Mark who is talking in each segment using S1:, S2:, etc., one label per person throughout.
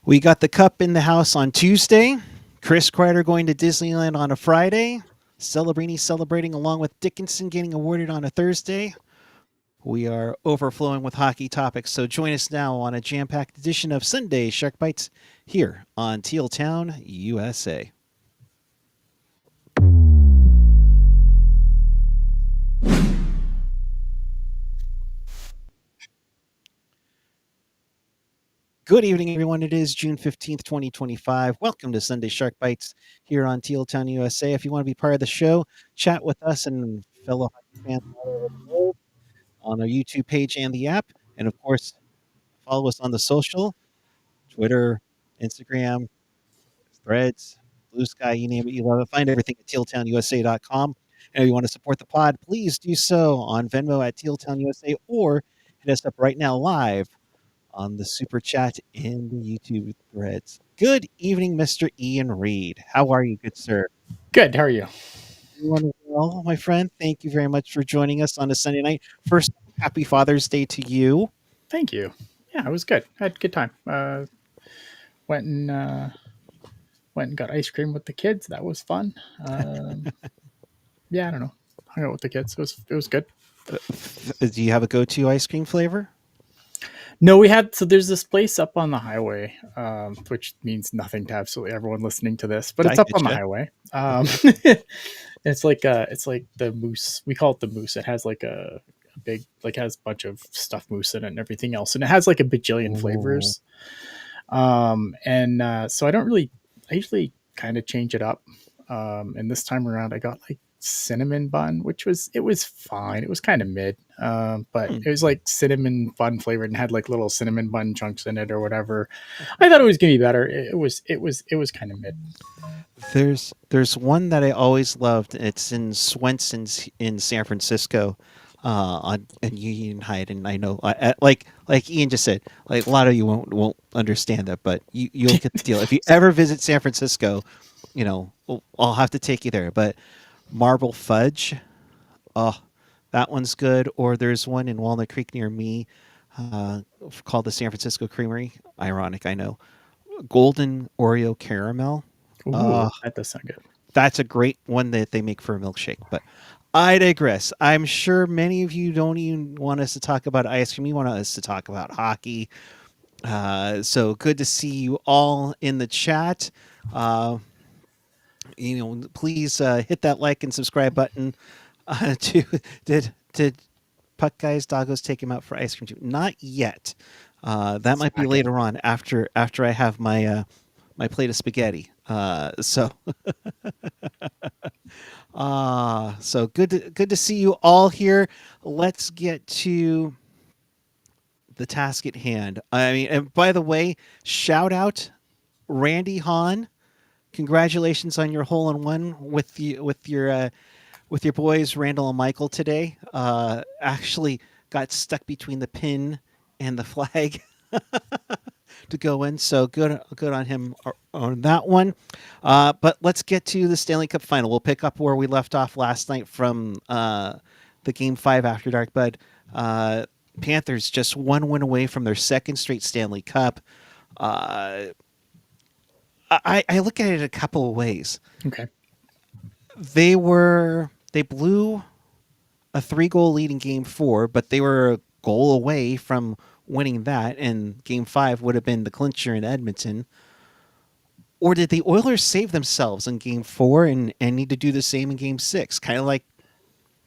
S1: We got the Cup in the house on Tuesday. Chris Kreider going to Disneyland on a Friday. Celebrini celebrating along with Dickinson getting awarded on a Thursday. We are overflowing with hockey topics, so join us now on a jam-packed edition of Sunday Shark Bytes here on Teal Town, USA. Good evening, everyone. It is June 15th, 2025. Welcome to Sunday Shark Bytes here on Teal Town, USA. If you want to be part of the show, chat with us and fellow hockey fans all over the world on our YouTube page and the app. And of course, follow us on the social, Twitter, Instagram, Threads, Blue Sky, you name it, you love it. Find everything at tealtownusa.com. And if you want to support the pod, please do so on Venmo at tealtownusa or hit us up right now live on the super chat in the YouTube threads. Good evening, Mr. Ian Reed. How are you, good sir?
S2: Good. How are you?
S1: Doing well, my friend. Thank you very much for joining us on a Sunday night. First, happy Father's Day to you.
S2: Thank you. Yeah, it was good. I had a good time. Went and got ice cream with the kids. That was fun. Yeah, I don't know. Hung out with the kids. It was good.
S1: Do you have a go-to ice cream flavor?
S2: No, we had there's this place up on the highway, which means nothing to absolutely everyone listening to this, but it's up on the highway. It's like the moose. We call it the moose. It has like a big, has a bunch of stuffed moose in it and everything else, and it has like a bajillion flavors. So I usually kind of change it up. And this time around, I got like cinnamon bun, which was fine. It was kind of mid, but it was like cinnamon bun flavored and had like little cinnamon bun chunks in it or whatever. I thought it was gonna be better. It was kind of mid.
S1: There's one that I always loved. It's in Swenson's in San Francisco, on Union Heights, and I know, like Ian just said, like a lot of you won't understand that, but you'll get the deal. If you ever visit San Francisco, I'll have to take you there. But marble fudge, oh, that one's good. Or there's one in Walnut Creek near me, called the San Francisco Creamery. Ironic, I know. Golden Oreo caramel.
S2: Ooh, that does sound good.
S1: That's a great one that they make for a milkshake. But I digress. I'm sure many of you don't even want us to talk about ice cream. You want us to talk about hockey. So good to see you all in the chat. Please hit that like and subscribe button. Did Puckguy's doggos take him out for ice cream too? Not yet. That might be later on after I have my my plate of spaghetti. So good to see you all here. Let's get to the task at hand. I mean, and by the way, shout out Randy Hahn. Congratulations on your hole in one with your boys Randall and Michael today. Actually got stuck between the pin and the flag to go in. So good on him on that one. But let's get to the Stanley Cup final. We'll pick up where we left off last night from the Game 5 After Dark. But Panthers just one win away from their second straight Stanley Cup. I look at it a couple of ways.
S2: Okay.
S1: They blew a 3-goal lead in Game 4, but they were a goal away from winning that, and Game 5 would have been the clincher in Edmonton. Or did the Oilers save themselves in Game 4 and need to do the same in Game 6? Kind of like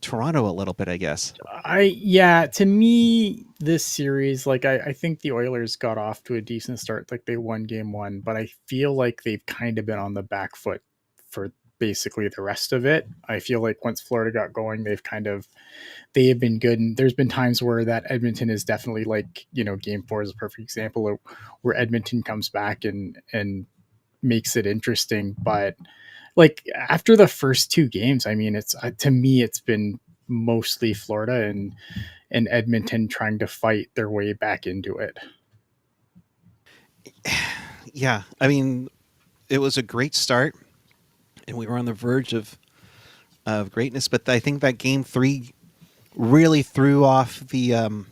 S1: Toronto a little bit, I guess.
S2: To me, this series, I think the Oilers got off to a decent start. Like they won Game 1, but I feel like they've kind of been on the back foot for basically the rest of it. I feel like once Florida got going, they have been good. And there's been times where that Edmonton is definitely Game 4 is a perfect example of where Edmonton comes back and makes it interesting. But after the first two games, I mean, to me, it's been mostly Florida and Edmonton trying to fight their way back into it.
S1: Yeah. I mean, it was a great start and we were on the verge of greatness, but I think that Game 3 really threw off the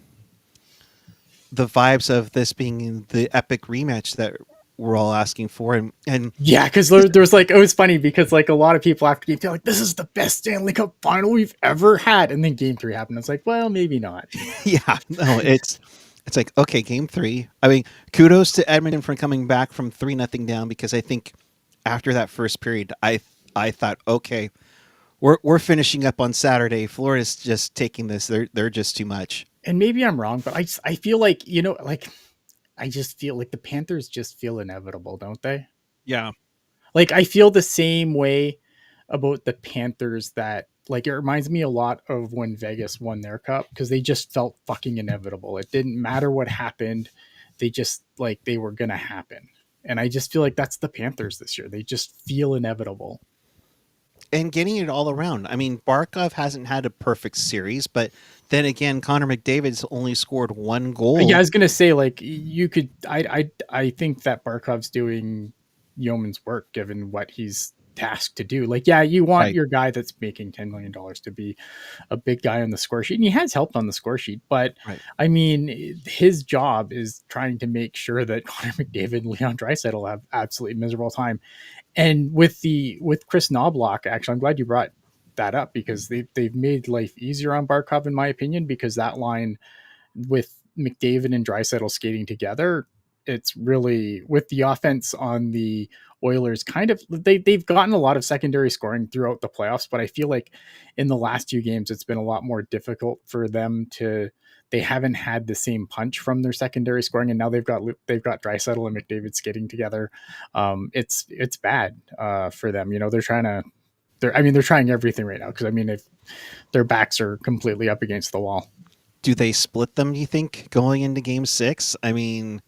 S1: vibes of this being the epic rematch that we're all asking for. And
S2: Yeah, because there was like, it was funny because like a lot of people after game feel like this is the best Stanley Cup final we've ever had, and then game three happened. It's like, well, maybe not.
S1: yeah, no, it's like, okay, game three. I mean, kudos to Edmonton for coming back from 3-0 down, because I think after that first period, I thought, okay, we're finishing up on Saturday. Florida's just taking this. They're just too much.
S2: And maybe I'm wrong, but I feel like, you know, like I just feel like the Panthers just feel inevitable, don't they?
S1: Yeah.
S2: Like I feel the same way about the Panthers, that like it reminds me a lot of when Vegas won their cup, because they just felt fucking inevitable. It didn't matter what happened. They just like they were gonna happen. And I just feel like that's the Panthers this year. They just feel inevitable.
S1: And getting it all around. I mean, Barkov hasn't had a perfect series, but then again, Connor McDavid's only scored one
S2: Yeah, I
S1: goal.
S2: was gonna say like you could. I think that Barkov's doing yeoman's work given what he's tasked to do. Like, yeah, you want
S1: Right.
S2: your guy that's making $10 million to be a big guy on the score sheet, and he has helped on the score sheet. But
S1: Right.
S2: I mean, his job is trying to make sure that Connor McDavid and Leon Draisaitl have absolutely miserable time. And with Chris Knobloch, actually, I'm glad you brought that up, because they've made life easier on Barkov, in my opinion, because that line with McDavid and Draisaitl skating together, it's really, with the offense on the Oilers, kind of they've gotten a lot of secondary scoring throughout the playoffs, but I feel like in the last two games it's been a lot more difficult for them to. They haven't had the same punch from their secondary scoring, and now they've got Draisaitl and McDavid skating together. It's bad for them. You know, they're trying to. They're trying everything right now, because I mean, if their backs are completely up against the wall.
S1: Do they split them, do you think, going into game six? I mean,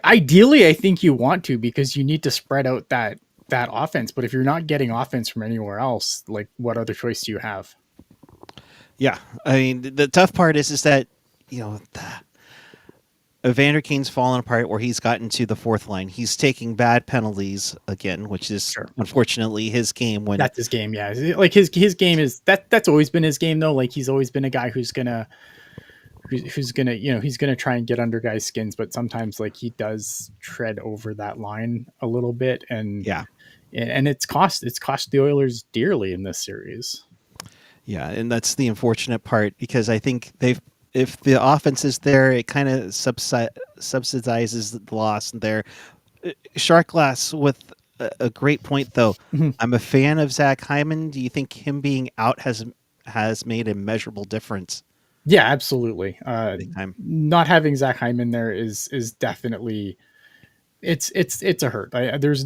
S2: Ideally, I think you want to, because you need to spread out that offense. But if you're not getting offense from anywhere else, like what other choice do you have?
S1: yeah. I mean, the tough part is that, Evander Kane's fallen apart where he's gotten to the fourth line. He's taking bad penalties again, which is
S2: Sure,
S1: unfortunately his game when
S2: that's his game. Yeah, like his game is that's always been his game though. Like he's always been a guy who's gonna, you know, he's gonna try and get under guys' skins, but sometimes like he does tread over that line a little bit,
S1: yeah.
S2: and it's cost the Oilers dearly in this series.
S1: Yeah, and that's the unfortunate part, because I think they've, if the offense is there, it kind of subsidizes the loss there. Shark Glass with a great point though.
S2: Mhm.
S1: I'm a fan of Zach Hyman. Do you think him being out has made a measurable difference?
S2: Yeah, absolutely.
S1: Big time.
S2: Not having Zach Hyman there is definitely, it's a hurt. There's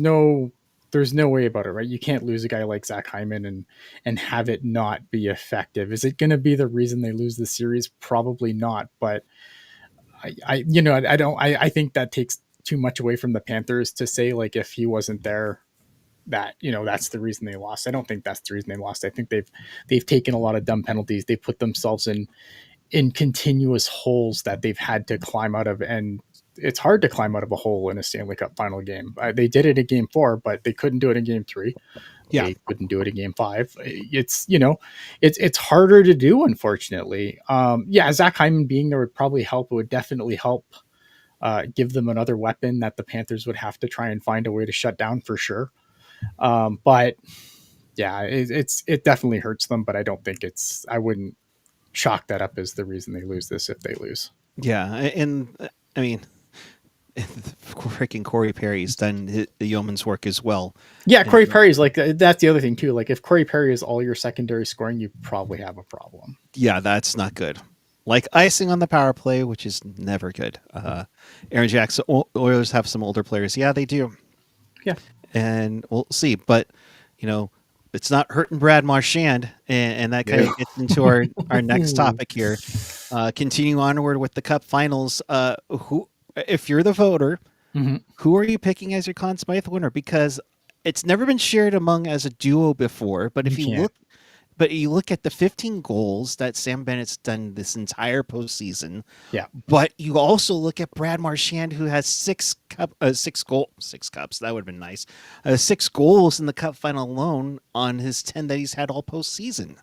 S2: no way about it, right? You can't lose a guy like Zach Hyman and have it not be effective. Is it going to be the reason they lose the series? Probably not. But I think that takes too much away from the Panthers to say like if he wasn't there, that that's the reason they lost. I don't think that's the reason they lost. I think they've taken a lot of dumb penalties. They put themselves in continuous holes that they've had to climb out of, and it's hard to climb out of a hole in a Stanley Cup final game. They did it in game 4, but they couldn't do it in game 3.
S1: Yeah.
S2: They couldn't do it in game 5. It's harder to do, unfortunately. Yeah, Zach Hyman being there would probably help. It would definitely help give them another weapon that the Panthers would have to try and find a way to shut down for sure. But yeah, it definitely hurts them, but I don't think I wouldn't chalk that up as the reason they lose this if they lose.
S1: Yeah, and I mean, freaking Corey Perry's done the yeoman's work as well.
S2: Yeah,
S1: And
S2: Corey Perry's like, that's the other thing too. Like if Corey Perry is all your secondary scoring, you probably have a problem.
S1: yeah, that's not good. Like icing on the power play, which is never good. Aaron Jackson, Oilers have some older players. Yeah, they do.
S2: Yeah.
S1: And we'll see. But, you know, it's not hurting Brad Marchand. And that kind of gets into our next topic here. Continue onward with the Cup Finals. Who, if you're the voter,
S2: Mm-hmm.
S1: who are you picking as your Conn Smythe winner? Because it's never been shared among as a duo before. But if you look at the 15 goals that Sam Bennett's done this entire postseason,
S2: Yeah.
S1: but you also look at Brad Marchand, who has six cups. That would have been nice. 6 goals in the Cup final alone on his 10 that he's had all postseason.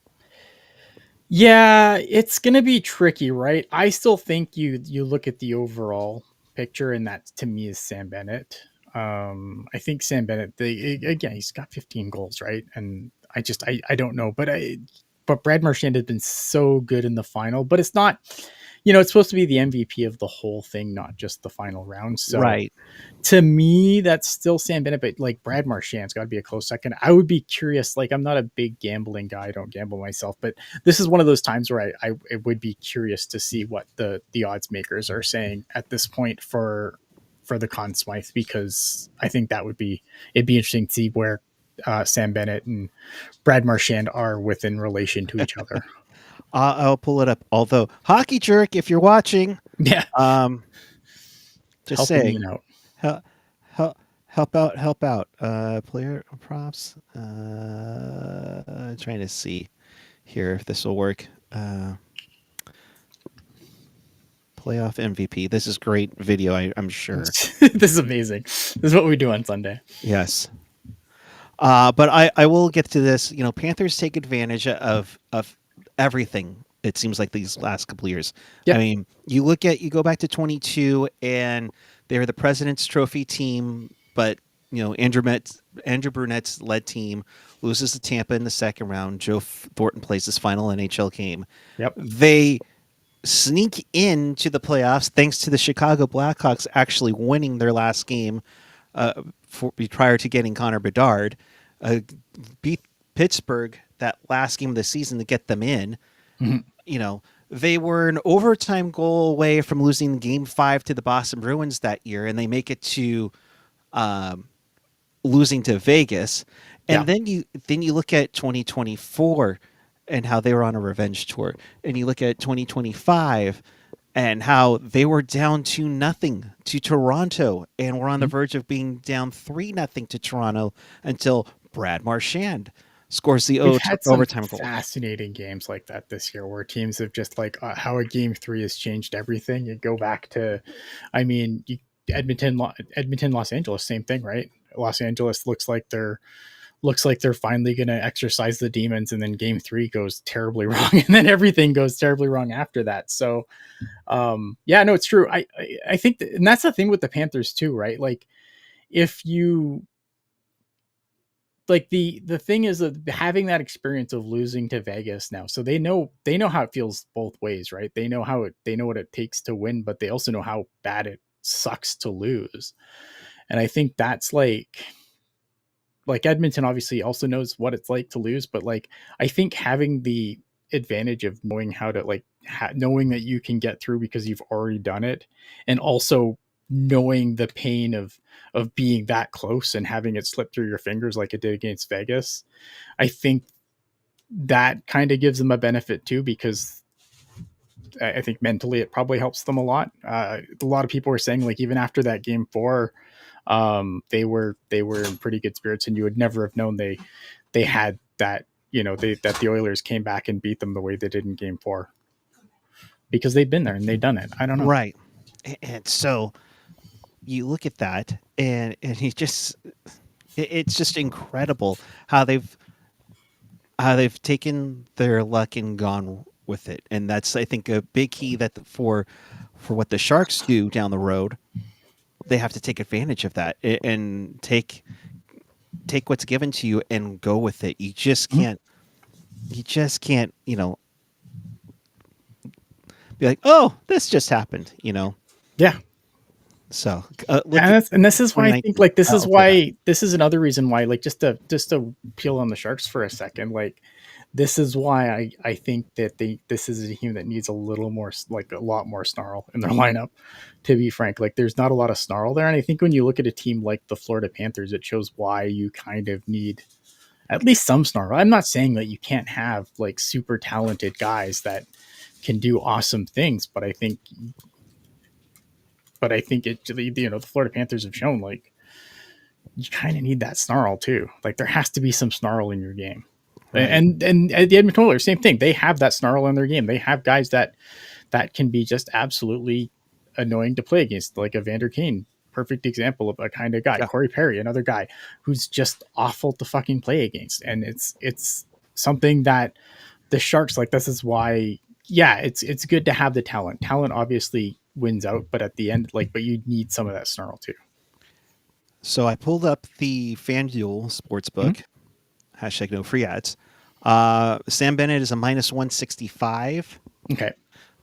S2: Yeah, it's gonna be tricky, right? I still think you look at the overall picture, and that to me is Sam Bennett. I think Sam Bennett, again, he's got 15 goals, right? And I don't know, but Brad Marchand has been so good in the final, but it's not, it's supposed to be the MVP of the whole thing, not just the final round. So
S1: Right.
S2: to me, that's still Sam Bennett, but like Brad Marchand's got to be a close second. I would be curious. Like, I'm not a big gambling guy. I don't gamble myself, but this is one of those times where I would be curious to see what the odds makers are saying at this point for the Conn Smythe, because I think it'd be interesting to see where Sam Bennett and Brad Marchand are within relation to each other.
S1: I'll pull it up. Although, Hockey Jerk, if you're watching,
S2: Yeah,
S1: um, just
S2: helping
S1: saying,
S2: Ian out.
S1: help, help out, help out. Player props. Trying to see here if this will work. Playoff MVP. This is great video, I'm sure.
S2: This is amazing. This is what we do on Sunday.
S1: Yes. But I will get to this. Panthers take advantage of everything. It seems like these last couple of years. I
S2: Yep.
S1: mean, you go back to 22, and they're the President's Trophy team, but Andrew Brunette's led team loses to Tampa in the second round. Joe Thornton plays his final NHL game.
S2: Yep.
S1: They sneak into the playoffs thanks to the Chicago Blackhawks actually winning their last game prior to getting Connor Bedard, beat Pittsburgh that last game of the season to get them in.
S2: Mm-hmm.
S1: They were an overtime goal away from losing Game 5 to the Boston Bruins that year, and they make it to losing to Vegas. And
S2: Yeah.
S1: then you look at 2024 and how they were on a revenge tour, and you look at 2025 and how they were down 2-0 to Toronto, and were on the
S2: Mm-hmm.
S1: verge of being down 3-0 to Toronto until Brad Marchand scores the
S2: We've had some
S1: overtime goal.
S2: fascinating games like that this year where teams have just like how a game 3 has changed everything. You go back to, I mean, Edmonton, Los Angeles, same thing, right? Los Angeles looks like they're finally going to exercise the demons, and then game 3 goes terribly wrong, and then everything goes terribly wrong after that. So, yeah, no, it's true. I think, and that's the thing with the Panthers too, right? Like, if you like the thing is that having that experience of losing to Vegas now, so they know how it feels both ways, right? They know what it takes to win, but they also know how bad it sucks to lose. And I think that's like Edmonton obviously also knows what it's like to lose, but like I think having the advantage of knowing how to like knowing that you can get through because you've already done it, and also knowing the pain of being that close and having it slip through your fingers like it did against Vegas, I think that kind of gives them a benefit too, because I think mentally it probably helps them a lot. A lot of people were saying like even after that game 4, they were in pretty good spirits, and you would never have known they had that, that the Oilers came back and beat them the way they did in game 4, because they've been there and they've done it. I don't know.
S1: Right. And so you look at that, and it's just incredible how they've taken their luck and gone with it. And that's, I think, a big key that for what the Sharks do down the road. They have to take advantage of that and take what's given to you and go with it. You just
S2: Mhm.
S1: can't. Be like, oh, this just happened.
S2: Yeah.
S1: So look at
S2: And this is why I think
S1: 2019.
S2: like
S1: I'll say that.
S2: this is another reason why, like, just to peel on the Sharks for a second, like this is why I think that this is a team that needs a little more, like a lot more snarl in their lineup, to be frank. Like there's not a lot of snarl there, and I think when you look at a team like the Florida Panthers, it shows why you kind of need at least some snarl. I'm not saying that you can't have like super talented guys that can do awesome things, but I think it, the Florida Panthers have shown like you kind of need that snarl too. Like there has to be some snarl in your game.
S1: Right.
S2: And the Edmonton Oilers, same thing. They have that snarl in their game. They have guys that can be just absolutely annoying to play against, like a Vander Kane, perfect example of a kind of guy.
S1: Yeah.
S2: Corey Perry, another guy who's just awful to fucking play against. And it's something that the Sharks, like, this is why, yeah, it's good to have the talent. Talent obviously wins out, but at the end, like, but you need some of that snarl too.
S1: So I pulled up the FanDuel
S2: Mhm.
S1: sportsbook. Hashtag no free ads. Sam Bennett is a minus 165.
S2: Okay.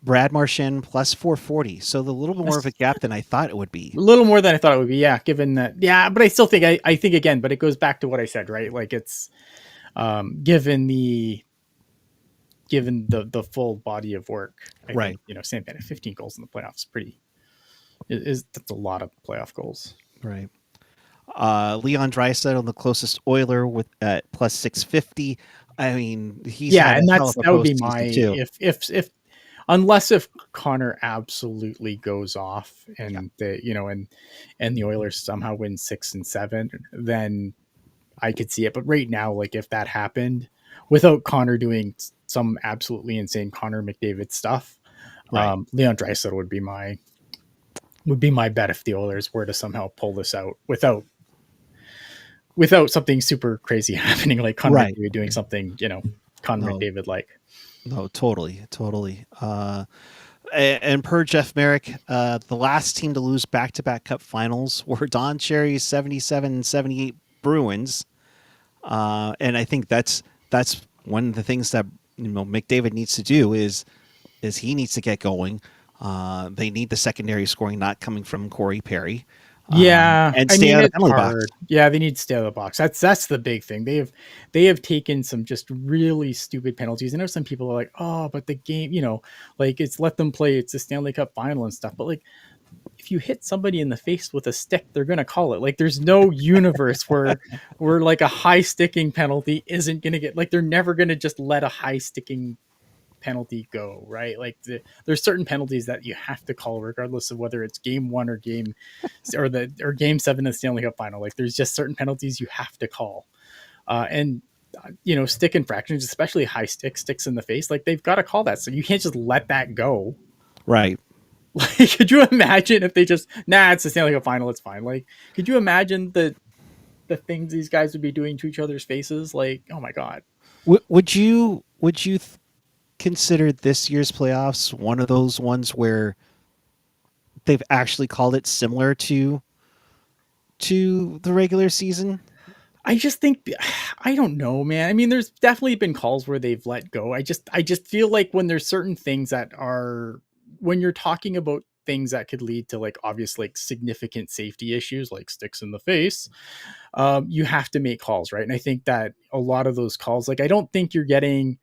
S1: Brad Marchand plus 440. So the little more of a
S2: That's
S1: gap than I thought it would
S2: a
S1: be.
S2: little more than I thought it would be. Yeah. Given that. Yeah. But I still think, I think again, but it goes back to what I said, right? Like it's, given the full body of work, I
S1: Right.
S2: think, Sam Bennett, 15 goals in the playoffs, is that's a lot of playoff goals.
S1: Right. Leon Draisaitl, the closest Oiler, with at plus 650. I mean, he's
S2: Yeah,
S1: had a
S2: and
S1: hell of a
S2: that would be my,
S1: postseason too.
S2: if unless if Connor absolutely goes off
S1: Yeah.
S2: and and the Oilers somehow win 6 and 7, then I could see it. But right now, like if that happened without Connor doing some absolutely insane Connor McDavid stuff,
S1: Right.
S2: Leon Draisaitl would be my bet if the Oilers were to somehow pull this out without something super crazy happening, like Connor
S1: Right.
S2: McDavid doing something, Connor
S1: No.
S2: McDavid like.
S1: No. Totally. Totally. And per Jeff Merrick, the last team to lose back-to-back Cup Finals were Don Cherry's 77 and 78 Bruins. And I think that's one of the things that McDavid needs to do is he needs to get going. They need the secondary scoring not coming from Corey Perry,
S2: Yeah,
S1: and
S2: I
S1: stay
S2: mean
S1: out of the
S2: it's
S1: penalty box.
S2: hard. Yeah, they need to stay out of the box. That's the big thing. They have taken some just really stupid penalties. I know some people are like, oh, but the game, like it's let them play. It's a Stanley Cup final and stuff. But like, if you hit somebody in the face with a stick, they're gonna call it. Like, there's no universe where like a high sticking penalty isn't gonna get, like they're never gonna just let a high sticking penalty go, right? Like there's certain penalties that you have to call regardless of whether it's game 1 or game 7 of the Stanley Cup final. Like there's just certain penalties you have to call. And stick infractions, especially high sticks in the face, like they've got to call that. So you can't just let that go.
S1: Right.
S2: Like, could you imagine if they just, it's the Stanley Cup final, it's fine. Like, could you imagine the things these guys would be doing to each other's faces? Like, oh my God.
S1: Would you consider this year's playoffs one of those ones where they've actually called it similar to the regular season?
S2: I just think, I don't know, man. I mean, there's definitely been calls where they've let go. I just feel like when there's certain things that are, when you're talking about things that could lead to like obvious like significant safety issues like sticks in the face, you have to make calls, right? And I think that a lot of those calls, like I don't think you're getting,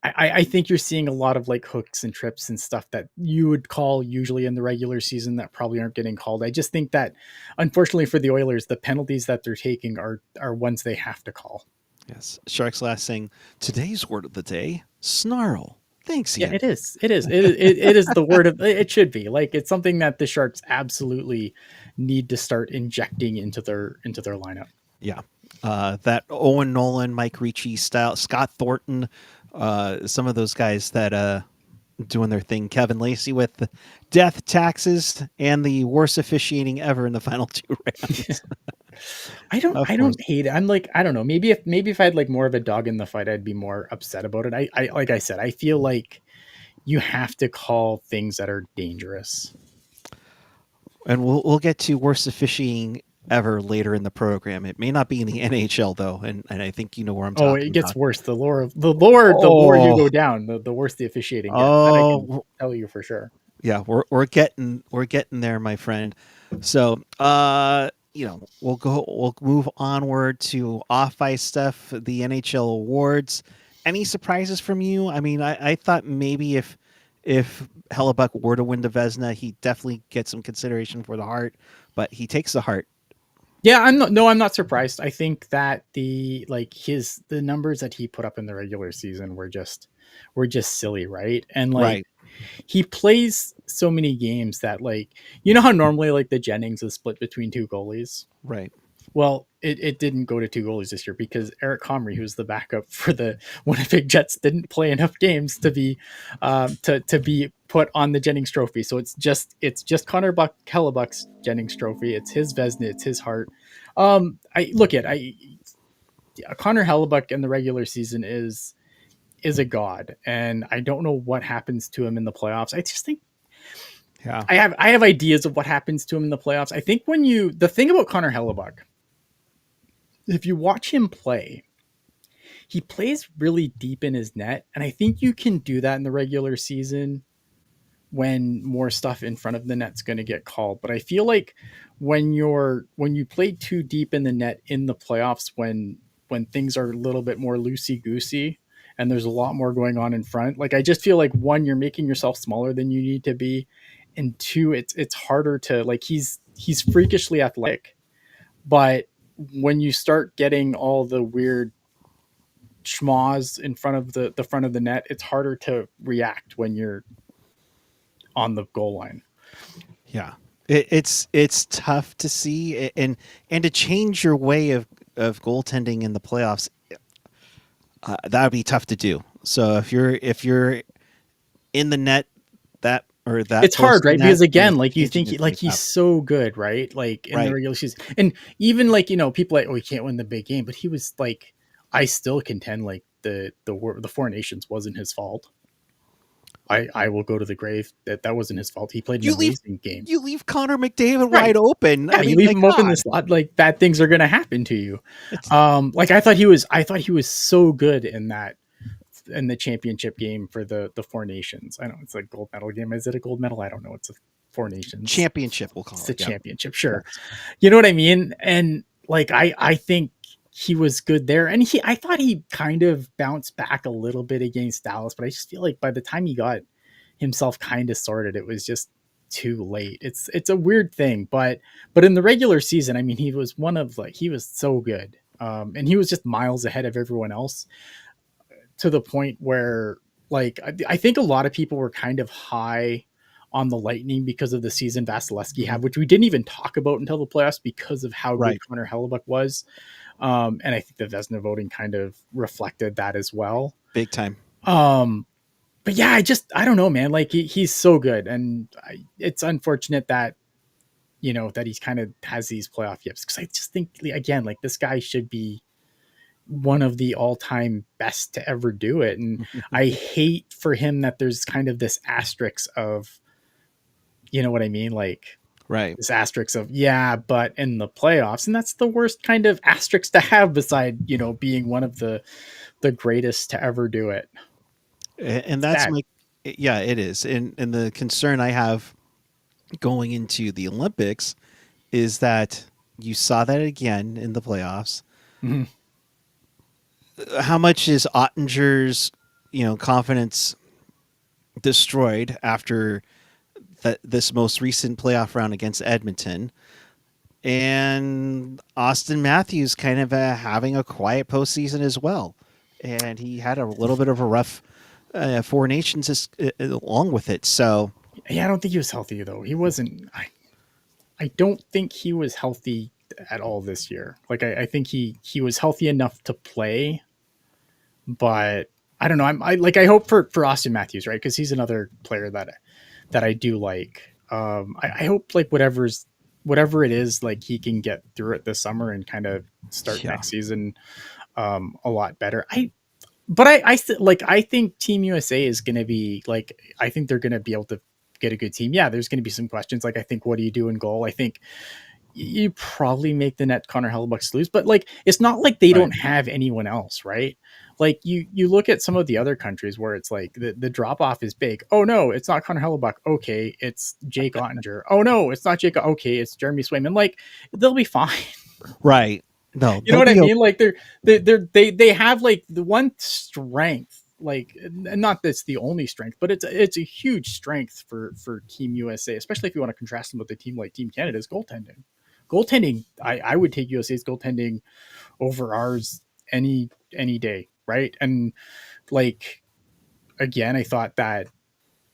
S2: I think you're seeing a lot of like hooks and trips and stuff that you would call usually in the regular season that probably aren't getting called. I just think that unfortunately for the Oilers, the penalties that they're taking are ones they have to call.
S1: Yes. Sharks last saying today's word of the day: snarl. Thanks,
S2: Yeah,
S1: Ian.
S2: it is. It is the word of it should be. Like it's something that the Sharks absolutely need to start injecting into their lineup.
S1: Yeah. That Owen Nolan, Mike Ricci style, Scott Thornton, some of those guys that doing their thing. Kevin Lacey with the death taxes and the worst officiating ever in the final two rounds.
S2: I don't
S1: Of
S2: I
S1: course.
S2: don't hate it. I'm like, I don't know. Maybe if I had like more of a dog in the fight, I'd be more upset about it. I like I said, I feel like you have to call things that are dangerous.
S1: And we'll get to worst officiating ever later in the program. It may not be in the NHL though, and I think you know where I'm
S2: Oh,
S1: talking
S2: it gets
S1: about.
S2: worse. The lower you
S1: Oh,
S2: go down, the worse the officiating gets. That I can
S1: oh,
S2: tell you for sure.
S1: yeah, we're getting there, my friend. So, we'll move onward to off ice stuff, the NHL awards. Any surprises from you? I mean, I thought maybe if Hellebuck were to win the Vezina, he definitely get some consideration for the Hart, but he takes the Hart.
S2: Yeah, I'm not surprised. I think that the numbers that he put up in the regular season were just silly, right? And like
S1: Right,
S2: he plays so many games that, like, how normally like the Jennings is split between two goalies.
S1: right,
S2: Well, it didn't go to two goalies this year because Eric Comrie, who's the backup for the Winnipeg Jets, didn't play enough games to be put on the Jennings Trophy. So it's just Hellebuck's Jennings Trophy. It's his Vezina. It's his Hart. I look at I Connor Hellebuck in the regular season is a god, and I don't know what happens to him in the playoffs. I just think
S1: Yeah.
S2: I have ideas of what happens to him in the playoffs. I think the thing about Connor Hellebuck, if you watch him play, he plays really deep in his net, and I think you can do that in the regular season when more stuff in front of the net's going to get called. But I feel like when you play too deep in the net in the playoffs, when things are a little bit more loosey goosey and there's a lot more going on in front, like I just feel like one, you're making yourself smaller than you need to be, and two, it's harder to like he's freakishly athletic, but when you start getting all the weird schmaws in front of the front of the net, it's harder to react when you're on the goal line.
S1: Yeah. It's tough to see, and to change your way of goaltending in the playoffs, that would be tough to do. So if you're in the net that or that
S2: It's
S1: close
S2: hard,
S1: to the
S2: right?
S1: net,
S2: Because again, like you
S1: changing
S2: think
S1: it's
S2: like
S1: pretty
S2: he's
S1: tough.
S2: so good, right? Like in the
S1: Right.
S2: regular season, and even like people like, oh, he can't win the big game, but he was like, I still contend like the Four Nations wasn't his fault. I will go to the grave that that wasn't his fault. He played an
S1: You leave
S2: amazing game.
S1: you leave Connor McDavid
S2: Right.
S1: wide open.
S2: Yeah,
S1: I
S2: you
S1: mean,
S2: leave
S1: my
S2: him open the
S1: God.
S2: slot, like bad things are gonna happen to you.
S1: It's
S2: Like I thought he was so good in that in the championship game for the Four Nations. I know it's a gold medal game. Is it a gold medal? I don't know. It's a Four Nations.
S1: championship, we'll
S2: It's
S1: call
S2: the
S1: it. Yep.
S2: championship, sure.
S1: Yes.
S2: You know what I mean? And like I think he was good there. And I thought he kind of bounced back a little bit against Dallas, but I just feel like by the time he got himself kind of sorted, it was just too late. It's a weird thing, but in the regular season, I mean, he was one of like he was so good. And he was just miles ahead of everyone else to the point where like I think a lot of people were kind of high on the Lightning because of the season Vasilevsky
S1: Mhm.
S2: had, which we didn't even talk about until the playoffs because of how good
S1: Right.
S2: Connor Hellebuck was. And I think the Vesna voting kind of reflected that as well.
S1: Big time.
S2: Um, but yeah, I don't know, man. Like he's so good, and it's unfortunate that that he's kind of has these playoff yips because I just think again, like this guy should be one of the all-time best to ever do it, and I hate for him that there's kind of this asterisk of you know what I mean, like
S1: Right.
S2: this asterisk of yeah, but in the playoffs, and that's the worst kind of asterisk to have beside being one of the greatest to ever do it.
S1: And
S2: It's
S1: that's
S2: sad.
S1: my yeah, it is. And the concern I have going into the Olympics is that you saw that again in the playoffs.
S2: Mhm.
S1: How much is Ottinger's, confidence destroyed after this most recent playoff round against Edmonton? And Austin Matthews kind of having a quiet postseason as well. And he had a little bit of a rough Four Nations along with it. So,
S2: Yeah, I don't think he was healthy though. He wasn't. I don't think he was healthy at all this year. Like I think he was healthy enough to play, but I don't know. I hope for Austin Matthews, right? Because he's another player that I do like. I hope like whatever it is, like he can get through it this summer and kind of start
S1: yeah.
S2: next season a lot better. I think Team USA is going to be like I think they're going to be able to get a good team. Yeah, there's going to be some questions like I think what do you do in goal? I think you probably make the net Connor Hellebuck's lose, but like it's not like they
S1: Right.
S2: don't have anyone else, right? Like you look at some of the other countries where it's like the drop off is big. Oh no, it's not Connor Hellebuck. Okay, it's Jake Ottinger. Oh no, it's not Jake. Okay, it's Jeremy Swayman. Like they'll be fine.
S1: Right. No,
S2: You know
S1: they'll
S2: what I
S1: be
S2: mean? Like they have like the one strength, like and not that's the only strength, but it's a huge strength for Team USA, especially if you want to contrast them with a team like Team Canada's goaltending. Goaltending, I would take USA's goaltending over ours any day, right? And like again, I thought that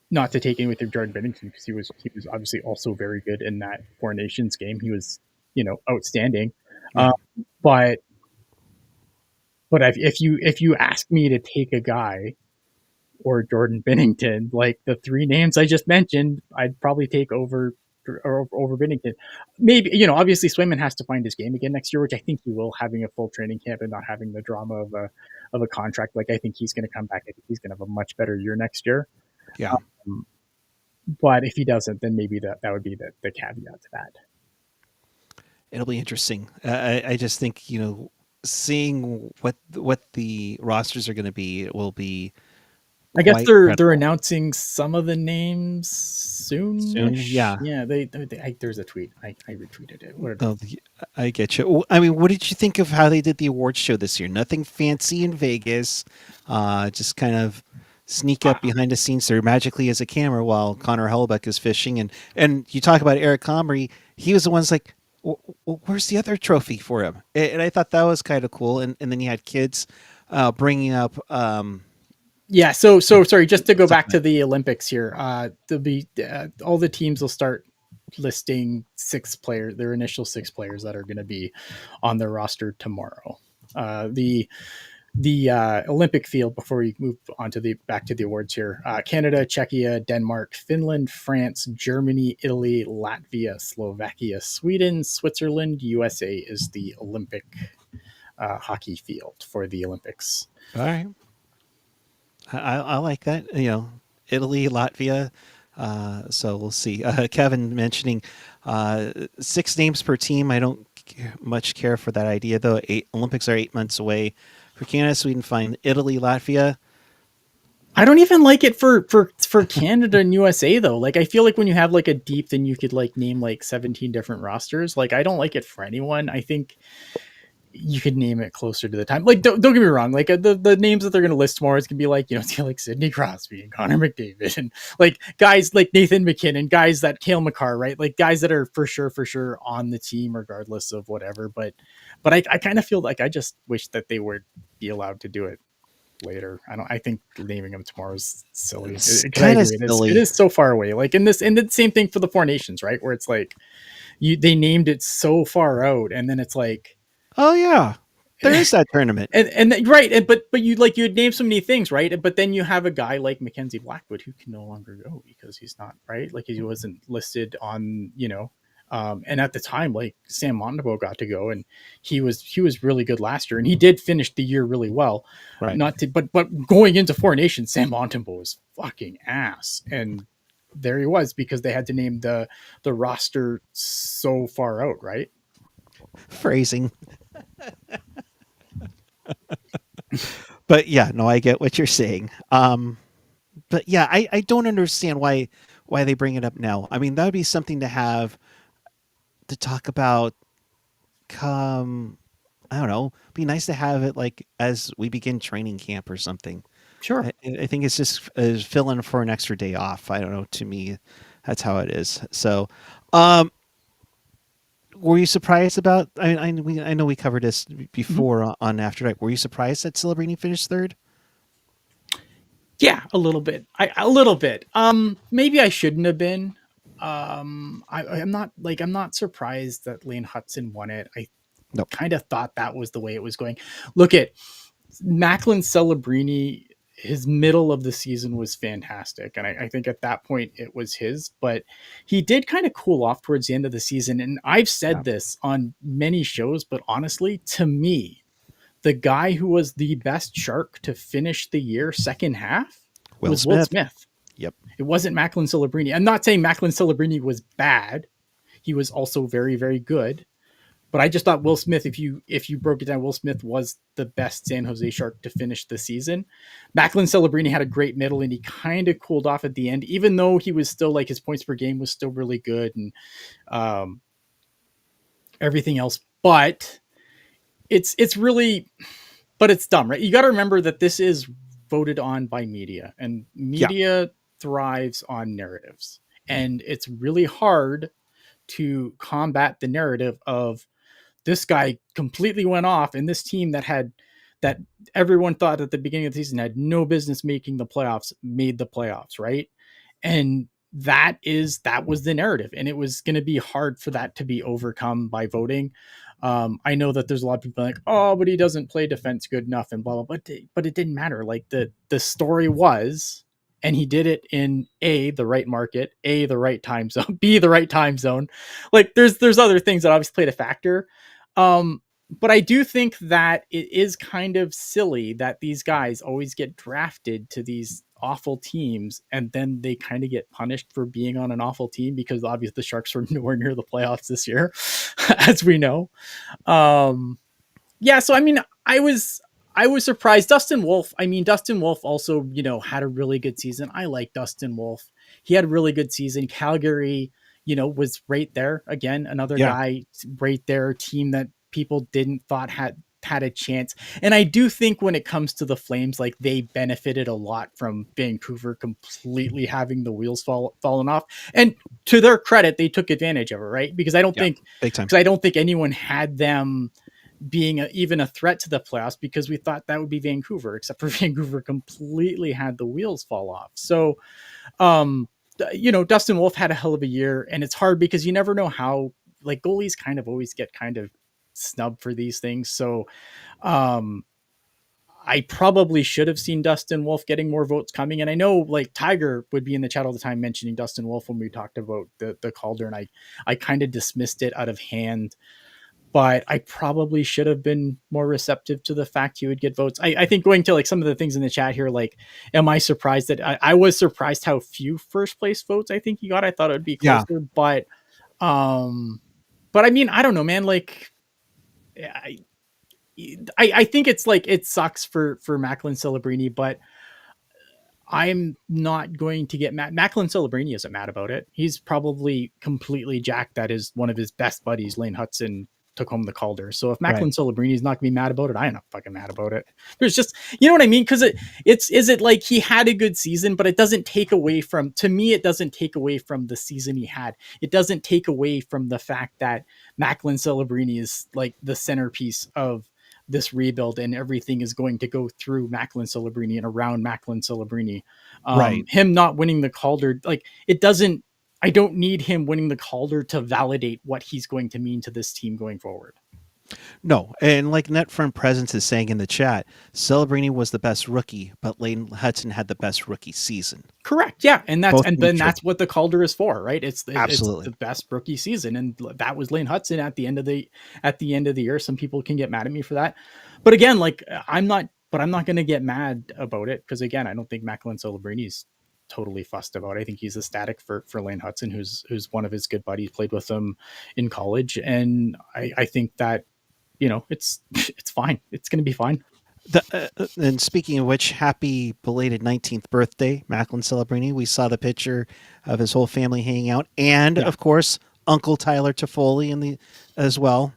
S2: not to take in with Jordan Bennington because he was obviously also very good in that Four Nations game. He was outstanding,
S1: yeah.
S2: uh, but if you ask me to take a guy or Jordan Bennington, like the three names I just mentioned, I'd probably take over Bennington. Maybe obviously Swayman has to find his game again next year, which I think he will, having a full training camp and not having the drama of a contract. Like I think he's going to come back. I think he's going to have a much better year next year.
S1: Yeah.
S2: Um, But if he doesn't, then maybe that would be the caveat to that.
S1: It'll be interesting. I just think seeing what the rosters are going to be, it will be
S2: I guess
S1: quite
S2: they're
S1: incredible
S2: announcing some of the names
S1: soon.
S2: soonish.
S1: Yeah.
S2: Yeah, there's a tweet. I retweeted it. What
S1: No, I get you. I mean, what did you think of how they did the awards show this year? Nothing fancy in Vegas, just kind of sneak up behind the scenes there magically as a camera while Connor Hellebuck is fishing. And you talk about Eric Comrie, he was the one's like, Where's the other trophy for him?" And I thought that was kind of cool. And then you had kids bringing up
S2: Yeah, so sorry, just to go
S1: stuff
S2: back to the Olympics here. There'll be all the teams will start listing six players, their initial six players that are going to be on their roster tomorrow. The Olympic field, before we move on to the back to the awards here: Canada, Czechia, Denmark, Finland, France, Germany, Italy, Latvia, Slovakia, Sweden, Switzerland, USA is the Olympic hockey field for the Olympics.
S1: All right. I like that. Italy, Latvia. So we'll see. Kevin mentioning 6 names per team. I don't much care for that idea, though. Olympics are 8 months away. For Canada, Sweden, fine. Italy, Latvia.
S2: I don't even like it for Canada and USA though. Like I feel like when you have like a deep, then you could like name like 17 different rosters. Like I don't like it for anyone. I think you could name it closer to the time. Like don't get me wrong. Like the names that they're gonna list tomorrow is gonna be like it's gonna be like Sidney Crosby and Connor McDavid and like guys like Nathan McKinnon, guys that Cale Makar, right? Like guys that are for sure on the team regardless of whatever. But I kind of feel like I just wish that they would be allowed to do it later. I think naming them tomorrow is silly.
S1: It's
S2: Because I
S1: kind of
S2: agree, it
S1: silly.
S2: is so far away. Like in this, and the same thing for the Four Nations, right? Where it's like they named it so far out, and then it's like,
S1: Oh yeah, there is that tournament.
S2: right, but you like you'd name so many things, right? But then you have a guy like Mackenzie Blackwood who can no longer go because he's not right. Like he wasn't listed on, and at the time, like Sam Montembeault got to go, and he was really good last year, and he did finish the year really well.
S1: Right.
S2: Not to, but going into Four Nations, Sam Montembeault was fucking ass, and there he was because they had to name the roster so far out, right?
S1: Phrasing. But yeah, no, I get what you're saying. But yeah, I don't understand why they bring it up now. I mean, that would be something to have to talk about come I don't know. Be nice to have it like as we begin training camp or something.
S2: Sure.
S1: I think it's just fill in for an extra day off. I don't know. To me, that's how it is. So, um, were you surprised about? I know we covered this
S2: Mhm.
S1: before on After Dark. Were you surprised that Celebrini finished third?
S2: Yeah, a little bit. A little bit. Maybe I shouldn't have been. I'm not surprised that Lane Hudson won it. I
S1: No.
S2: kind of thought that was the way it was going. Look at Macklin Celebrini. His middle of the season was fantastic, and I think at that point it was his. But he did kind of cool off towards the end of the season, and I've
S1: Yeah.
S2: said this on many shows. But honestly, to me, the guy who was the best Shark to finish the year second half
S1: Will
S2: was Will
S1: Smith.
S2: Smith.
S1: Yep.
S2: It wasn't Macklin Celebrini. I'm not saying Macklin Celebrini was bad. He was also very, very good. But I just thought Will Smith, if you broke it down, Will Smith was the best San Jose Shark to finish the season. Macklin Celebrini had a great middle and he kind of cooled off at the end, even though he was still like his points per game was still really good and um, everything else. But it's really but it's dumb, right? You got to remember that this is voted on by media, and
S1: Yeah.
S2: media thrives on narratives. And it's really hard to combat the narrative of this guy completely went off, and this team that everyone thought at the beginning of the season had no business making the playoffs made the playoffs, right? And that was the narrative, and it was going to be hard for that to be overcome by voting. I know that there's a lot of people like, oh, but he doesn't play defense good enough, and blah blah. But it didn't matter. Like the story was, and he did it in the right market, the right time zone, the right time zone. Like there's other things that obviously played a factor. But I do think that it is kind of silly that these guys always get drafted to these awful teams, and then they kind of get punished for being on an awful team because obviously the Sharks were nowhere near the playoffs this year, as we know. Um, yeah, so I mean, I was surprised. Dustin Wolf also, had a really good season. I like Dustin Wolf. He had a really good season. Calgary, was right there again. Another
S1: Yeah.
S2: guy right there, team that people didn't thought had a chance. And I do think when it comes to the Flames, like they benefited a lot from Vancouver completely having the wheels fallen off. And to their credit, they took advantage of it, right? Because
S1: Yeah. Big time.
S2: I don't think anyone had them being even a threat to the playoffs because we thought that would be Vancouver, except for Vancouver completely had the wheels fall off. So, um, Dustin Wolf had a hell of a year, and it's hard because you never know how, like, goalies kind of always get kind of snubbed for these things. So, um, I probably should have seen Dustin Wolf getting more votes coming. And I know like Tiger would be in the chat all the time mentioning Dustin Wolf when we talked about the Calder, and I kind of dismissed it out of hand, but I probably should have been more receptive to the fact he would get votes. I think going to like some of the things in the chat here, like, am I surprised that I was surprised how few first place votes I think he got. I thought it would be
S1: Yeah.
S2: closer, um, but I mean, I don't know, man. Like, I think it's like it sucks for Macklin Celebrini, but I'm not going to get mad. Macklin Celebrini isn't mad about it. He's probably completely jacked that is one of his best buddies, Lane Hutson, took home the Calder. So if
S1: Right.
S2: Macklin Celebrini is not going to be mad about it, I am not fucking mad about it. There's just, you know what I mean? Because is it like he had a good season, but it doesn't take away from, to me, it doesn't take away from the season he had. It doesn't take away from the fact that Macklin Celebrini is like the centerpiece of this rebuild, and everything is going to go through Macklin Celebrini and around Macklin Celebrini.
S1: Right.
S2: Him not winning the Calder, like it doesn't, I don't need him winning the Calder to validate what he's going to mean to this team going forward.
S1: No, and like Net Front Presence is saying in the chat, Celebrini was the best rookie, but Lane Hudson had the best rookie season.
S2: Correct. Yeah, and
S1: Both can be
S2: then
S1: true.
S2: that's what the Calder is for, right? It's
S1: Absolutely.
S2: the best rookie season, and that was Lane Hudson at the end of the year. Some people can get mad at me for that, but again, like I'm not going to get mad about it because again, I don't think Macklin Celebrini's totally fussed about it. I think he's ecstatic for Lane Hudson, who's one of his good buddies, played with him in college, and I think that it's fine. It's going to be fine.
S1: And speaking of which, happy belated 19th birthday, Macklin Celebrini. We saw the picture of his whole family hanging out, and
S2: Yeah.
S1: of course, Uncle Tyler Toffoli as well.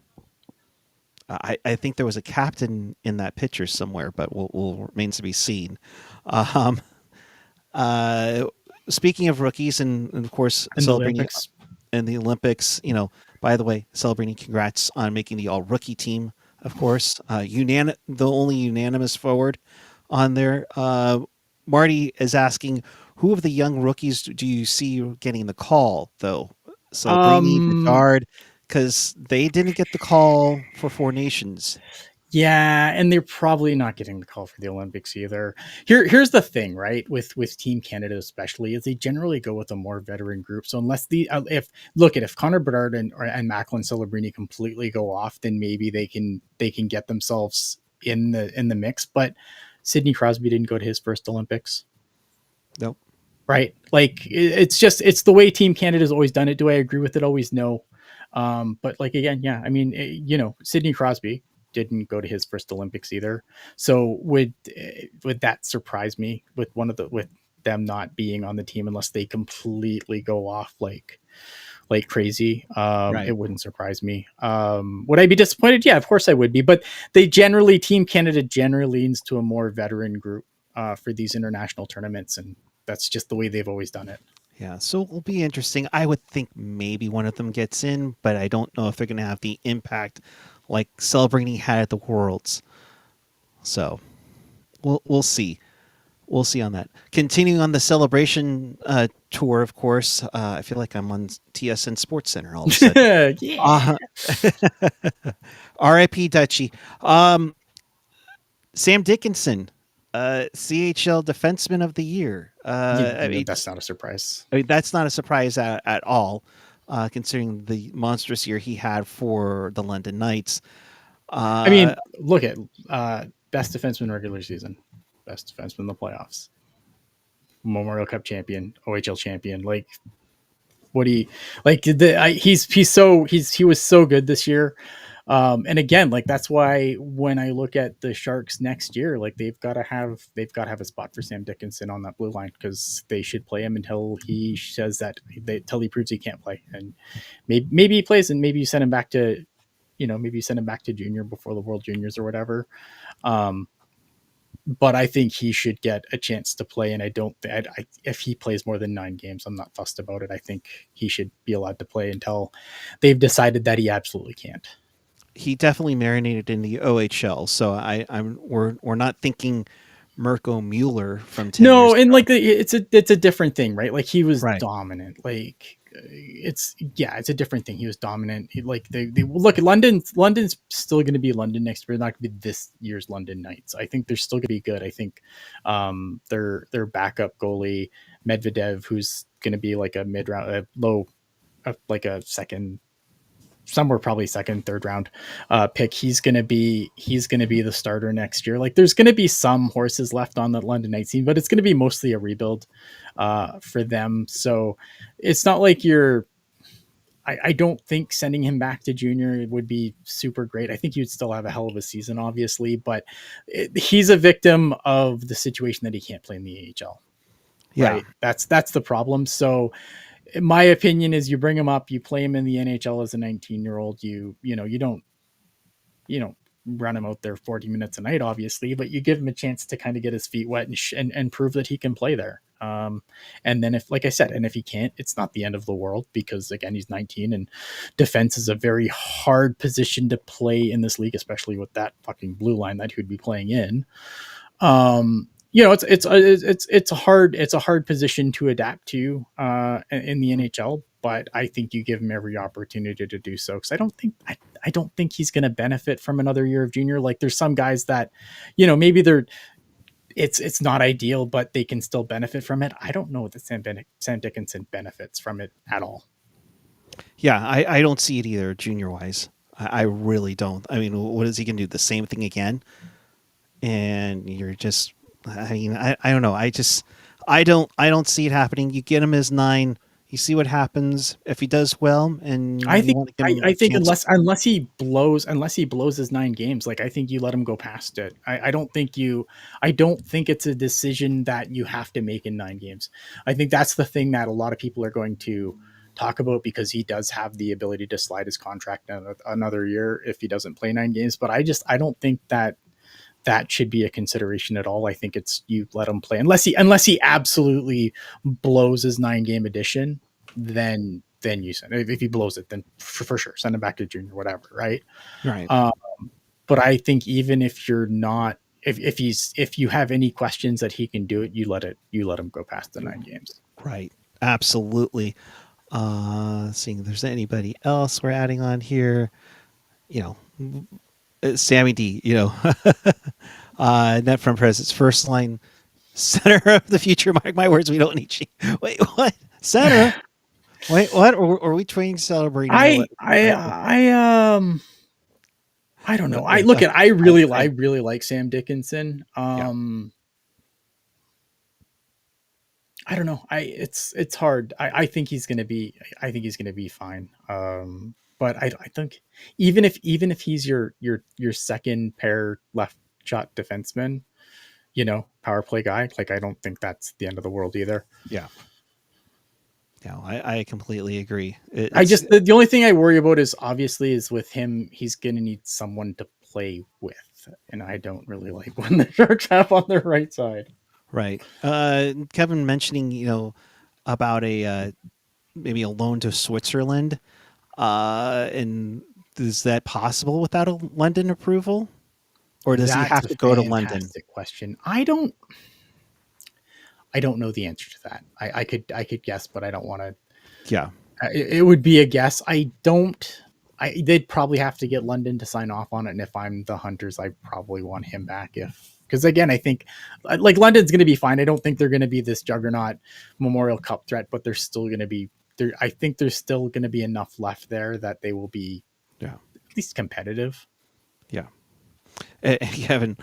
S1: I think there was a captain in that picture somewhere, but will remains to be seen. Um, speaking of rookies, and of course,
S2: In the
S1: Celebrini
S2: Olympics.
S1: in the Olympics. By the way, Celebrini, congrats on making the all rookie team. Of course, the only unanimous forward on there. Marty is asking, who of the young rookies do you see getting the call, though? Celebrini, Bedard, because they didn't get the call for Four Nations.
S2: Yeah, and they're probably not getting the call for the Olympics either. Here's the thing, right? With Team Canada especially, is they generally go with a more veteran group. So unless if Connor Bedard and Macklin Celebrini completely go off, then maybe they can get themselves in the mix. But Sidney Crosby didn't go to his first Olympics.
S1: Nope.
S2: Right? Like it's the way Team Canada's always done it. Do I agree with it? Always no. But like again, yeah, I mean, Sidney Crosby didn't go to his first Olympics either. So would that surprise me with with them not being on the team unless they completely go off like crazy?
S1: Right.
S2: It wouldn't surprise me. Would I be disappointed? Yeah, of course I would be. But Team Canada generally leans to a more veteran group for these international tournaments, and that's just the way they've always done it.
S1: Yeah, so it'll be interesting. I would think maybe one of them gets in, but I don't know if they're going to have the impact like Celebrini had at the Worlds. So we'll see. We'll see on that. Continuing on the celebration tour, of course. I feel like I'm on TSN Sports Center all of a sudden.
S2: Yeah.
S1: R.I.P. Dutchy. Sam Dickinson, CHL Defenseman of the Year.
S2: That's not a surprise.
S1: That's not a surprise at all, considering the monstrous year he had for the London Knights.
S2: I mean, look at best defenseman regular season, best defenseman in the playoffs. Memorial Cup champion, OHL champion. Like, what do you like? He was so good this year. And again, like that's why when I look at the Sharks next year, like they've got to have a spot for Sam Dickinson on that blue line because they should play him until he says that until he proves he can't play. And maybe he plays, and maybe you send him back to, maybe you send him back to junior before the World Juniors or whatever. Um, but I think he should get a chance to play. And I don't think if he plays more than 9 games, I'm not fussed about it. I think he should be allowed to play until they've decided that he absolutely can't.
S1: He definitely marinated in the OHL, so we're not thinking Mirko Mueller from 10 years
S2: No, and
S1: ago.
S2: like it's a different thing, right? Like he was
S1: Right.
S2: dominant. Like it's a different thing. He was dominant. Like they look at London. London's still going to be London next year. Not going to be this year's London Knights. I think they're still going to be good. I think their backup goalie Medvedev, who's going to be like a mid round, a low, like a second, somewhere probably second, third round pick. He's gonna be the starter next year. Like there's gonna be some horses left on the London Knights team, but it's gonna be mostly a rebuild for them. So it's not like I don't think sending him back to junior would be super great. I think you'd still have a hell of a season, obviously, but he's a victim of the situation that he can't play in the AHL.
S1: Yeah.
S2: Right. That's the problem. So my opinion is you bring him up, you play him in the NHL as a 19-year-old. You don't run him out there 40 minutes a night, obviously, but you give him a chance to kind of get his feet wet and prove that he can play there. And then if, like I said, and if he can't, it's not the end of the world because again, he's 19 and defense is a very hard position to play in this league, especially with that fucking blue line that he would be playing in. It's a hard position to adapt to in the NHL, but I think you give him every opportunity to do so because I don't think he's going to benefit from another year of junior. Like there's some guys that, maybe it's not ideal, but they can still benefit from it. I don't know that Sam Dickinson benefits from it at all.
S1: Yeah, I don't see it either, junior wise. I really don't. I mean, what is he going to do? The same thing again? And you're just, I mean, I don't know. I don't see it happening. You get him as 9, you see what happens. If he does well and
S2: I
S1: you
S2: think
S1: want to give
S2: I,
S1: him
S2: I
S1: a
S2: think
S1: chance,
S2: unless he blows his 9 games, like I think you let him go past it. I don't think it's a decision that you have to make in 9 games. I think that's the thing that a lot of people are going to talk about because he does have the ability to slide his contract another year if he doesn't play 9 games. But I don't think that should be a consideration at all. I think it's you let him play unless he absolutely blows his 9 game edition, then you send. If he blows it, then for sure send him back to junior, whatever, right?
S1: right,
S2: Um, but I think even if you're not, if you have any questions that he can do it, you let him go past the 9 games.
S1: right, absolutely. Seeing if there's anybody else we're adding on here, you know, Sammy D, net from President's first line center of the future. Mark my words, we don't need you. Wait, what? Center? Wait, what? Or are we training Celebrini?
S2: I I I don't know. I look at I
S1: I-
S2: really like Sam Dickinson.
S1: yeah,
S2: I don't know. It's hard. I think he's gonna be fine. But I think even if he's your second pair left shot defenseman, power play guy, like I don't think that's the end of the world either.
S1: yeah. No, I completely agree.
S2: I
S1: It's
S2: just the only thing I worry about is with him, he's gonna need someone to play with, and I don't really like when the Sharks have on their right side.
S1: right. Kevin mentioning, about maybe a loan to Switzerland. And is that possible without a London approval? Or does he
S2: That's
S1: have
S2: a
S1: to go to London?
S2: fantastic question. I don't know the answer to that. I could guess, but I don't want to.
S1: Yeah.
S2: It would be a guess. I don't. They'd probably have to get London to sign off on it, and if I'm the Hunters, I probably want him back. Because again, I think like London's going to be fine. I don't think they're going to be this juggernaut Memorial Cup threat, but they're still going to be there. I think there's still going to be enough left there that they will be
S1: Yeah.
S2: at least competitive.
S1: Yeah. Kevin,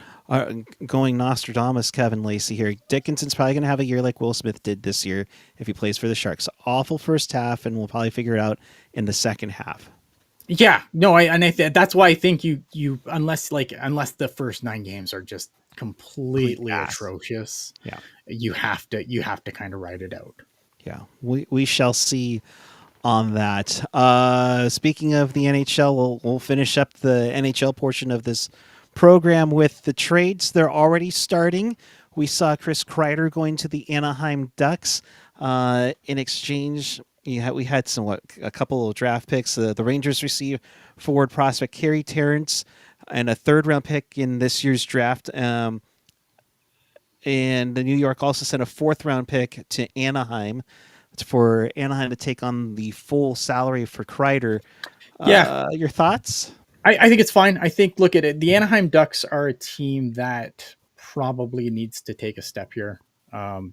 S1: going Nostradamus, Kevin Lacey here. Dickinson's probably going to have a year like Will Smith did this year if he plays for the Sharks. Awful first half, and we'll probably figure it out in the second half.
S2: Yeah, no, that's why I think you unless the first 9 games are just
S1: Complete
S2: completely
S1: ass.
S2: atrocious,
S1: Yeah.
S2: you have to kind of ride it out.
S1: Yeah. We shall see on that. Speaking of the NHL, we'll finish up the NHL portion of this program with the trades. They're already starting. We saw Chris Kreider going to the Anaheim Ducks in exchange. We had a couple of draft picks. The Rangers received forward prospect Kerry Terrence and a third-round pick in this year's draft. And the New York also sent a fourth-round pick to Anaheim for Anaheim to take on the full salary for Kreider.
S2: Yeah,
S1: Your thoughts?
S2: I think it's fine. I think look at it. The Anaheim Ducks are a team that probably needs to take a step here.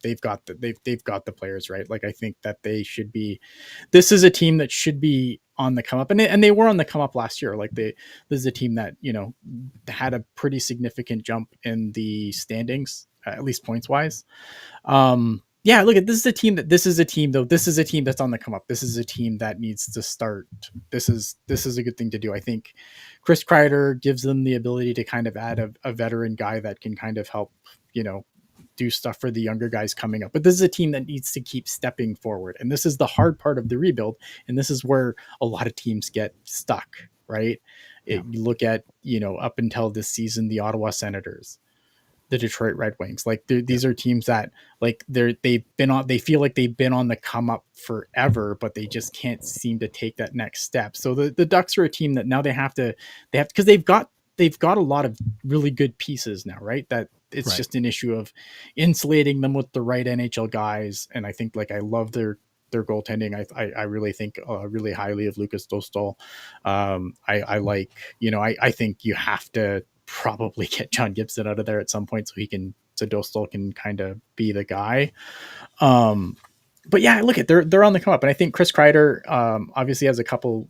S2: They've got the players right. Like I think that they should be. This is a team that should be on the come up, and they were on the come up last year. This is a team that had a pretty significant jump in the standings, at least points wise. Yeah, look at this is a team though. This is a team that's on the come up. This is a team that needs to start. This is a good thing to do. I think Chris Kreider gives them the ability to kind of add a veteran guy that can kind of help, do stuff for the younger guys coming up. But this is a team that needs to keep stepping forward. And this is the hard part of the rebuild. And this is where a lot of teams get stuck, right?
S1: Yeah.
S2: You look at, up until this season, the Ottawa Senators, the Detroit Red Wings. Like these are teams that they feel like they've been on the come up forever, but they just can't seem to take that next step. So the Ducks are a team that now they have to because they've got a lot of really good pieces now, right? That it's
S1: Right.
S2: just an issue of insulating them with the right NHL guys. And I think I love their goaltending. I really think really highly of Lucas Dostal. I like, I think you have to probably get John Gibson out of there at some point so Dostal can kind of be the guy. But yeah, look at they're on the come up, and I think Chris Kreider obviously has a couple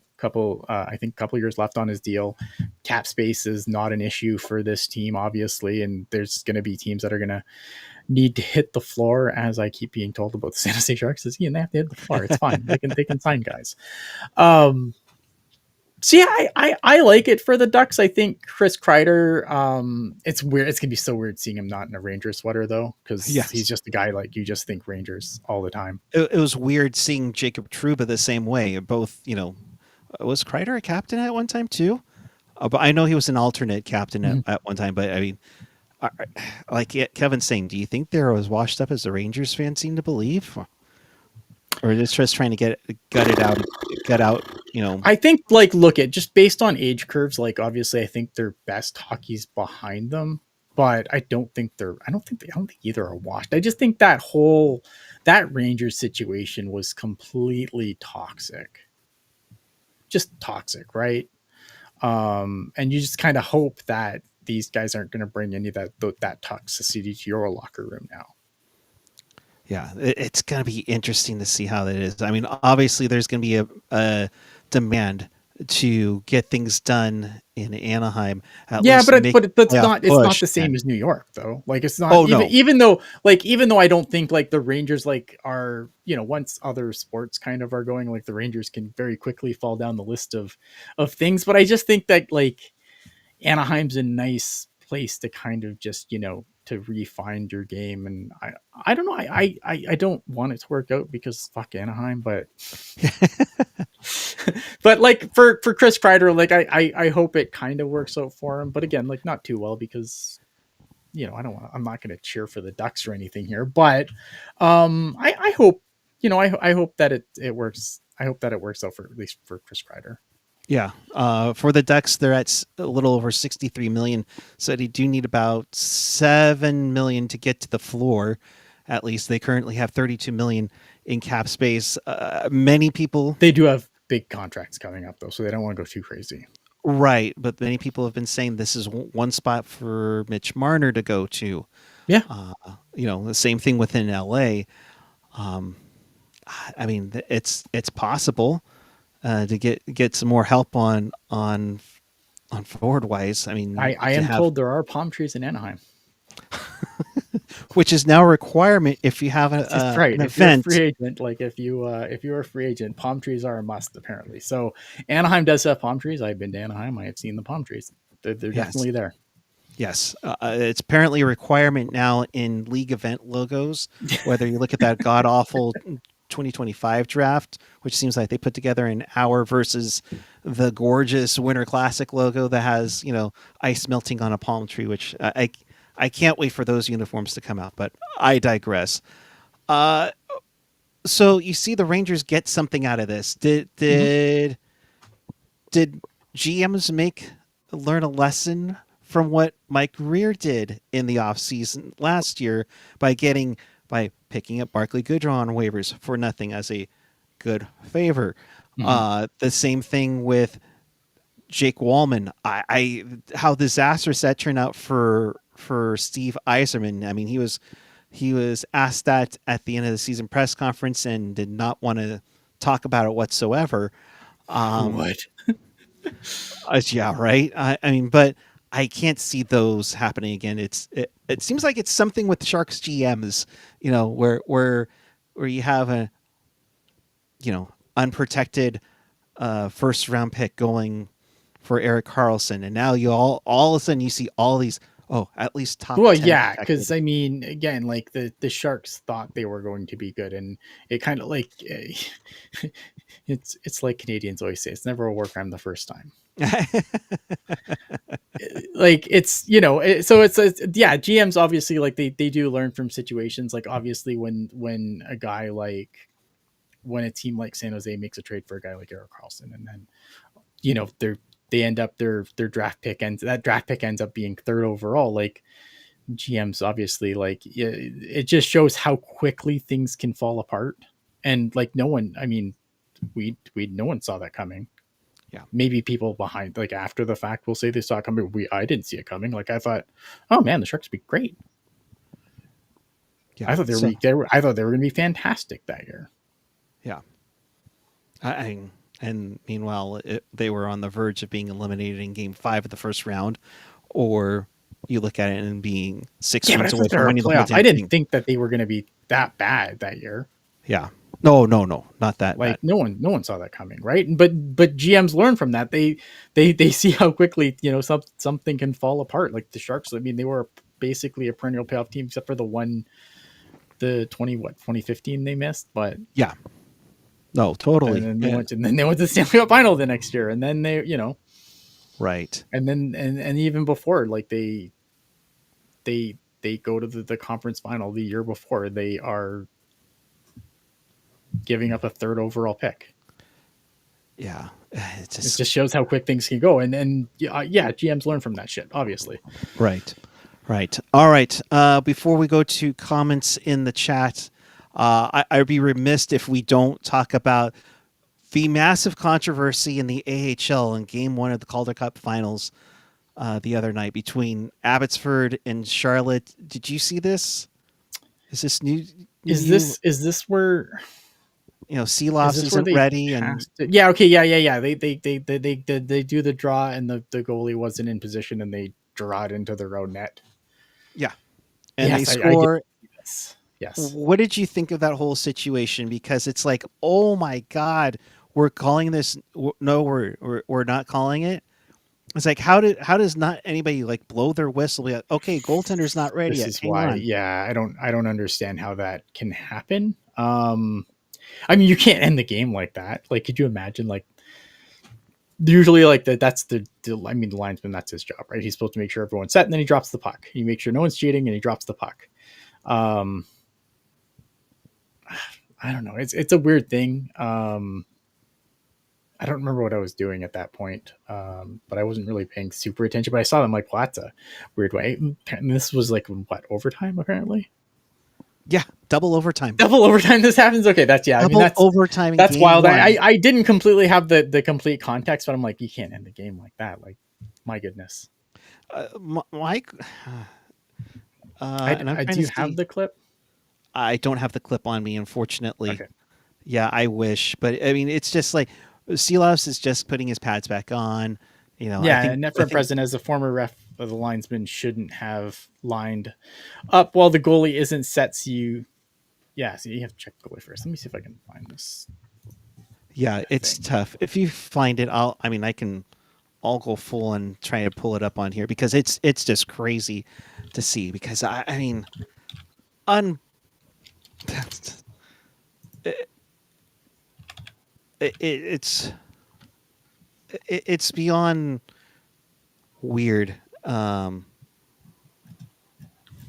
S2: years left on his deal. Cap space is not an issue for this team, obviously, and there's going to be teams that are going to need to hit the floor, as I keep being told about the San Jose Sharks. Is Ian, they have to hit the floor. It's fine. they can sign guys. So yeah, I like it for the Ducks. I think Chris Kreider, it's weird. It's gonna be so weird seeing him not in a Rangers sweater though, because
S1: Yes.
S2: he's just a guy like you just think Rangers all the time.
S1: It was weird seeing Jacob Trouba the same way. Both, was Kreider a captain at one time too? But I know he was an alternate captain at one time. But I mean, like Kevin's saying, do you think they're as washed up as the Rangers fans seem to believe? Or just trying to gut out,
S2: I think look at just based on age curves, obviously I think their best hockey's behind them, but I don't think either are washed. I just think that Rangers situation was completely toxic. Just toxic, right? And you just kind of hope that these guys aren't going to bring any of that toxicity to your locker room now.
S1: Yeah, it's going to be interesting to see how that is. I mean, obviously, there's going to be a demand to get things done in Anaheim. At least
S2: but
S1: make
S2: it's
S1: playoff
S2: not
S1: push,
S2: the same
S1: and
S2: as New York though. It's not
S1: oh no,
S2: even though I don't think the Rangers are once other sports kind of are going, the Rangers can very quickly fall down the list of things. But I just think that Anaheim's a nice place to kind of just to refine your game, and I don't know, I don't want it to work out because fuck Anaheim, but but for Chris Kreider, I hope it kind of works out for him, but again, not too well, because I'm not going to cheer for the Ducks or anything here, but I hope I hope that it works. I hope that it works out for at least for Chris Kreider.
S1: yeah. For the Ducks, they're at a little over 63 million, so they do need about 7 million to get to the floor. At least they currently have 32 million in cap space. Many people
S2: They do have big contracts coming up though, so they don't want to go too crazy.
S1: Right, but many people have been saying this is one spot for Mitch Marner to go to.
S2: Yeah.
S1: The same thing within LA. I mean, it's possible to get some more help on on forward wise. I mean,
S2: I
S1: to
S2: am
S1: have,
S2: told there are palm trees in Anaheim.
S1: which is now a requirement if you have
S2: That's right.
S1: an
S2: If you're a free
S1: event.
S2: agent, like if you're a free agent, palm trees are a must apparently. So Anaheim does have palm trees. I've been to Anaheim. I have seen the palm trees. They're
S1: Yes.
S2: definitely there.
S1: Yes, it's apparently a requirement now in league event logos. Whether you look at that god awful 2025 draft, which seems like they put together an hour versus the gorgeous Winter Classic logo that has ice melting on a palm tree, which I can't wait for those uniforms to come out. But I digress. So you see the Rangers get something out of this.
S2: Mhm.
S1: Did GMs learn a lesson from what Mike Rear did in the offseason last year by picking up Barclay Goodrow on waivers for nothing as a good favor?
S2: Mhm.
S1: The same thing with Jake Walman. How disastrous that turned out for Steve Yzerman. I mean, he was asked that at the end of the season press conference and did not want to talk about it whatsoever.
S2: Who
S1: Um,
S2: would?
S1: yeah, right. I mean, but I can't see those happening again. It seems like it's something with Sharks GMs, where you have a unprotected first round pick going for Eric Carlson, and now you all of a sudden you see all these at least top
S2: Well,
S1: 10
S2: yeah, because
S1: protected.
S2: I mean, again, like the Sharks thought they were going to be good, and it kind of like it's like Canadians always say, it's never a war crime the first time. Like it's so it's yeah, GMs obviously like they do learn from situations. Like obviously when a guy like when a team like San Jose makes a trade for a guy like Eric Carlson, and then they end up their draft pick ends up being third overall. Like GMs obviously like it just shows how quickly things can fall apart. And like no one, I mean, we no one saw that coming.
S1: Yeah,
S2: Maybe people behind like after the fact will say they saw it coming. I didn't see it coming. Like I thought, oh man, the Sharks would be great.
S1: yeah.
S2: I thought
S1: So
S2: I thought they were going to be fantastic that year.
S1: yeah, I, and meanwhile they were on the verge of being eliminated in Game 5 of the first round, or you look at it and being six
S2: Yeah, but I
S1: wins away
S2: thought they
S1: from
S2: were a
S1: winning the whole
S2: playoff. I
S1: damn
S2: didn't
S1: thing.
S2: think that they were going to be that bad that year.
S1: Yeah. No, not that bad.
S2: Like no one saw that coming, right? But GMs learn from that. They see how quickly something can fall apart. Like the Sharks, I mean, they were basically a perennial playoff team, except for the 2015 they missed, but
S1: Yeah. No,
S2: and
S1: totally.
S2: then
S1: Yeah.
S2: they went to the Stanley Cup final the next year, and then they
S1: Right.
S2: and then and even before, like they go to the conference final the year before. They are giving up a third overall pick.
S1: Yeah. It
S2: It
S1: just
S2: just shows how quick things can go, and yeah, GMs learn from that shit, obviously.
S1: right. Right. All right. Before we go to comments in the chat, I'd be remiss if we don't talk about the massive controversy in the AHL in Game 1 of the Calder Cup Finals the other night between Abbotsford and Charlotte. Did you see this? Is this new?
S2: Is this where is
S1: Seeloffs
S2: this where
S1: isn't
S2: they
S1: ready, and
S2: passed it? Yeah, okay, yeah. They do the draw, and the goalie wasn't in position, and they draw it into their own net.
S1: yeah, and they
S2: Yes, I did
S1: score.
S2: see this. Yes.
S1: What did you think of that whole situation? Because it's like, oh my god, we're calling this. No, we're not calling it. It's like how does not anybody like blow their whistle? Be like, okay, goaltender's not ready
S2: This
S1: yet.
S2: is
S1: Hang
S2: why,
S1: on.
S2: yeah, I don't understand how that can happen. I mean, you can't end the game like that. Like, could you imagine? Like, usually, like that's I mean, the linesman, that's his job, right? He's supposed to make sure everyone's set, and then he drops the puck. He makes sure no one's cheating, and he drops the puck. Um, I don't know. It's a weird thing. I don't remember what I was doing at that point, but I wasn't really paying super attention. But I saw them like, well, that's a weird way. And this was like what, overtime apparently.
S1: Yeah, double overtime.
S2: Double overtime. This happens. Okay, that's yeah. I mean,
S1: Double overtime in
S2: that's
S1: Game
S2: wild.
S1: 1.
S2: I didn't completely have the complete context, but I'm like, you can't end the game like that. Like, my goodness.
S1: Mike, and I'm
S2: I
S1: trying
S2: do
S1: to
S2: you have
S1: see.
S2: the clip?
S1: I don't have the clip on me, unfortunately.
S2: Okay.
S1: Yeah, I wish, but I mean, it's just like Seeloffs is just putting his pads back on. I
S2: Yeah,
S1: think
S2: and net
S1: I
S2: front
S1: think
S2: president as a former ref of the linesman shouldn't have lined up while the goalie isn't set. So you have to check the goalie first. Let me see if I can find this
S1: yeah, it's
S2: thing.
S1: tough. If you find it, I'll go full and try to pull it up on here because it's just crazy to see because I mean un it's it's beyond weird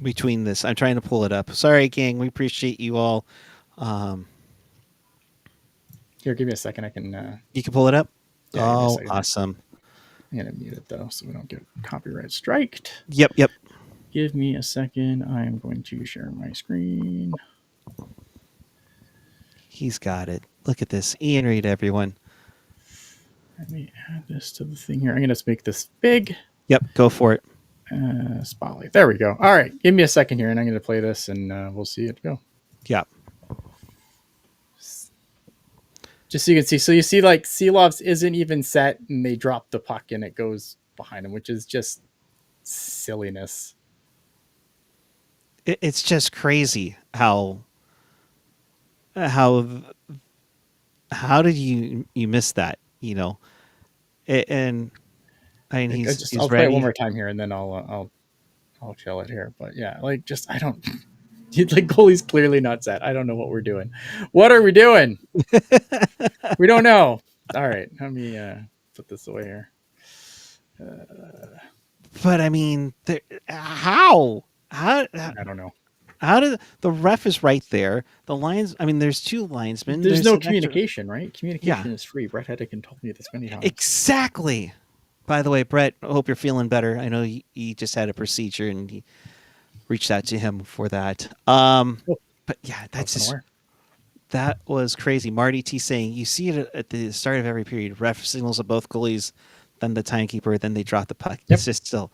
S1: between this. I'm trying to pull it up. Sorry, gang. We appreciate you all. Um,
S2: Here, give me a second. I can.
S1: you can pull it up.
S2: Yeah, give me a
S1: Oh,
S2: second.
S1: awesome.
S2: I'm gonna mute it though, so we don't get copyright striked.
S1: Yep, yep.
S2: Give me a second. I am going to share my screen.
S1: He's got it. Look at this. Ian Reed, everyone.
S2: Let me add this to the thing here. I'm gonna make this big.
S1: Yep, go for it.
S2: Spotlight. There we go. All right, give me a second here, and I'm gonna play this, and we'll see it go.
S1: Yep.
S2: Just so you can see. So you see, like Seelov's isn't even set, and they drop the puck, and it goes behind him, which is just silliness.
S1: It's just crazy how how did you miss that? And I mean
S2: I'll
S1: he's
S2: play it one
S1: ready.
S2: more time here, and then I'll chill it here. But yeah, like just I don't. Like goalie's clearly not set. I don't know what we're doing. What are we doing? We don't know. All right, let me put this away here.
S1: But I mean, how
S2: I don't know.
S1: how did the ref is right there? The lines. I mean, there's two linesmen.
S2: There's
S1: There's
S2: no
S1: an extra.
S2: communication, right?
S1: Yeah,
S2: Communication is free. Brett Hedican told me this many times.
S1: exactly. By the way, Brett, I hope you're feeling better. I know he just had a procedure and he reached out to him for that.
S2: Oh,
S1: But yeah,
S2: I wasn't aware.
S1: that was crazy. Marty T saying you see it at the start of every period. Ref signals of both goalies, then the timekeeper, then they drop the puck.
S2: Yep.
S1: It's just still,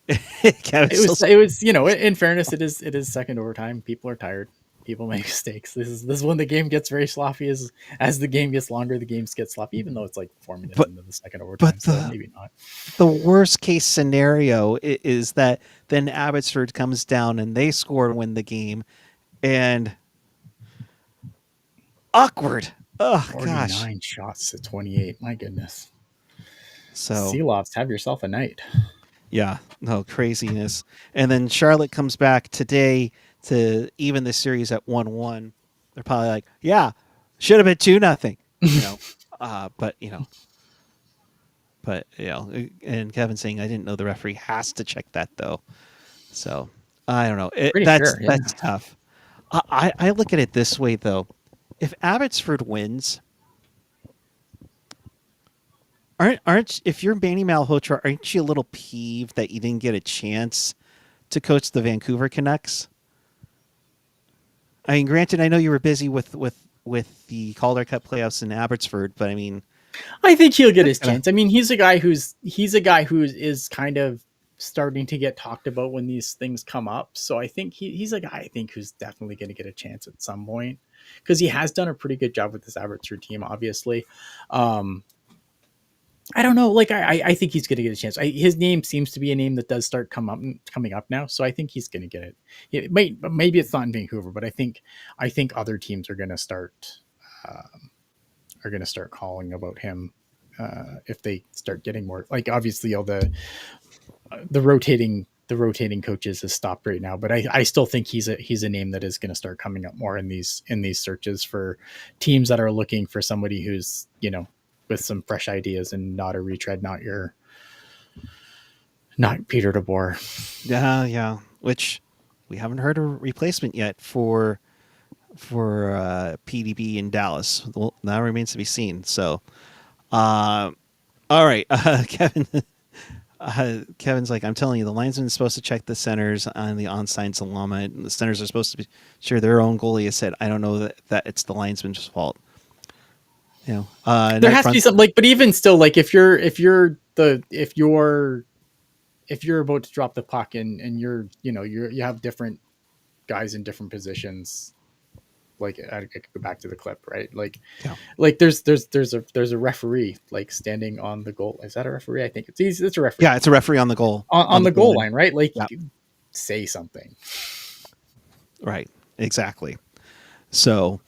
S2: It was in fairness, it is second overtime. People are tired. People make mistakes. This is when the game gets very sloppy. As the game gets longer, the games get sloppy. Even though it's like 4 minutes
S1: but
S2: into the second
S1: but
S2: overtime, so maybe not.
S1: the worst case scenario is that then Abbotsford comes down and they score and win the game, and awkward. Oh gosh.
S2: 49 shots to 28. My goodness.
S1: So
S2: Sealofts, have yourself a night.
S1: yeah, no craziness. And then Charlotte comes back today to even the series at 1-1. They're probably like, yeah, should have been 2-0. But and Kevin saying I didn't know the referee has to check that though. So I don't know.
S2: Pretty
S1: That's
S2: sure, yeah.
S1: that's tough. I look at it this way though. If Abbotsford wins, aren't if you're Manny Malhotra, aren't you a little peeved that you didn't get a chance to coach the Vancouver Canucks? I mean, granted, I know you were busy with the Calder Cup playoffs in Abbotsford, but I mean,
S2: I think he'll get his chance. I mean, he's a guy who is kind of starting to get talked about when these things come up. So I think he's a guy I think who's definitely going to get a chance at some point because he has done a pretty good job with this Abbotsford team. Obviously, I don't know. Like I think he's going to get a chance. His name seems to be a name that does start coming up now. So I think he's going to get it. Maybe it's not in Vancouver, but I think other teams are going to start. Calling about him if they start getting more like obviously all the rotating coaches has stopped right now, but I still think he's a name that is going to start coming up more in these searches for teams that are looking for somebody who's with some fresh ideas and not a retread, not Peter DeBoer.
S1: yeah, which we haven't heard a replacement yet for PDB in Dallas. Well, that remains to be seen. So, all right, Kevin. Kevin's like, I'm telling you, the linesman is supposed to check the centers on the onside dilemma. And the centers are supposed to be sure their own goalie has said, I don't know that it's the linesman's fault.
S2: There has to be something like, but even still, like if you're about to drop the puck and you have different guys in different positions, like I could go back to the clip, right?
S1: Yeah.
S2: Like there's a referee like standing on the goal. Is that a referee? I think it's a referee
S1: Yeah, it's a referee on the goal
S2: on the
S1: goal
S2: goal
S1: line.
S2: line, right? Like
S1: Yeah.
S2: say something.
S1: Right. Exactly. So,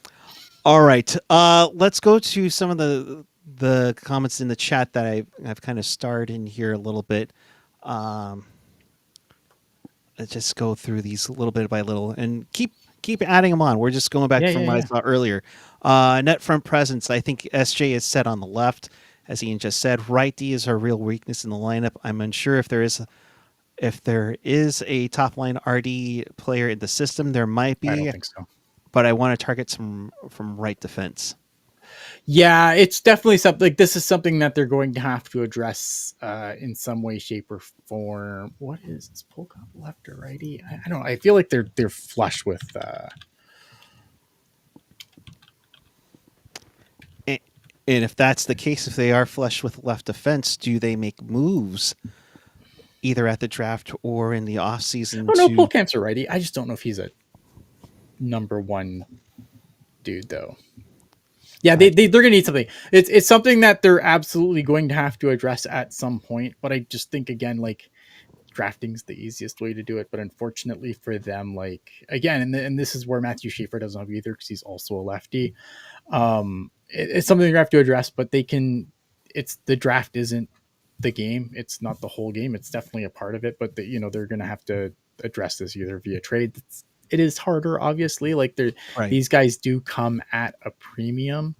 S1: all right. Let's go to some of the comments in the chat that I've kind of starred in here a little bit. Let's just go through these little bit by little and keep adding them on. We're just going back
S2: Yeah,
S1: from
S2: yeah,
S1: what I
S2: yeah.
S1: saw earlier. Net front presence. I think SJ is set on the left, as Ian just said. Right D is our real weakness in the lineup. I'm unsure if there is a top line RD player in the system. There might
S2: I don't
S1: be,
S2: think so.
S1: but I want to target some from right defense.
S2: Yeah, it's definitely something like this is something that they're going to have to address in some way, shape, or form. What is Polkop left or righty? I don't know. I feel like they're flush with.
S1: And if that's the case, if they are flush with left defense, do they make moves either at the draft or in the offseason
S2: Oh no,
S1: to?
S2: Polkamp's a righty. I just don't know if he's a number one dude though. Yeah, they're gonna need something. It's something that they're absolutely going to have to address at some point. But I just think again, like drafting's the easiest way to do it. But unfortunately for them, like again, and this is where Matthew Schaefer doesn't have either because he's also a lefty. It's something you have to address, but they can. It's the draft isn't the game. It's not the whole game. It's definitely a part of it, but they're going to have to address this either via trade. It is harder, obviously. Like
S1: Right.
S2: these guys do come at a premium.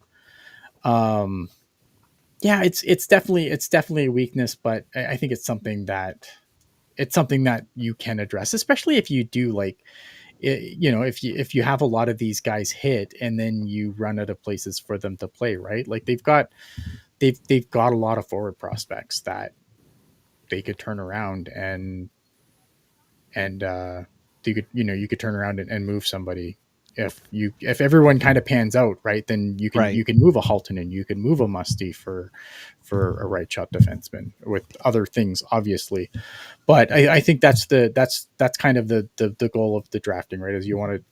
S2: Yeah, it's definitely a weakness, but I think it's something that you can address, especially if you do like if you have a lot of these guys hit and then you run out of places for them to play, right? Like they've got a lot of forward prospects that they could turn around and you could turn around and move somebody if everyone kind of pans out, right? Then you
S1: Right.
S2: can move a Halton and you can move a Musty for a right shot defenseman with other things, obviously. But I think that's kind of the goal of the drafting, right? Is you want to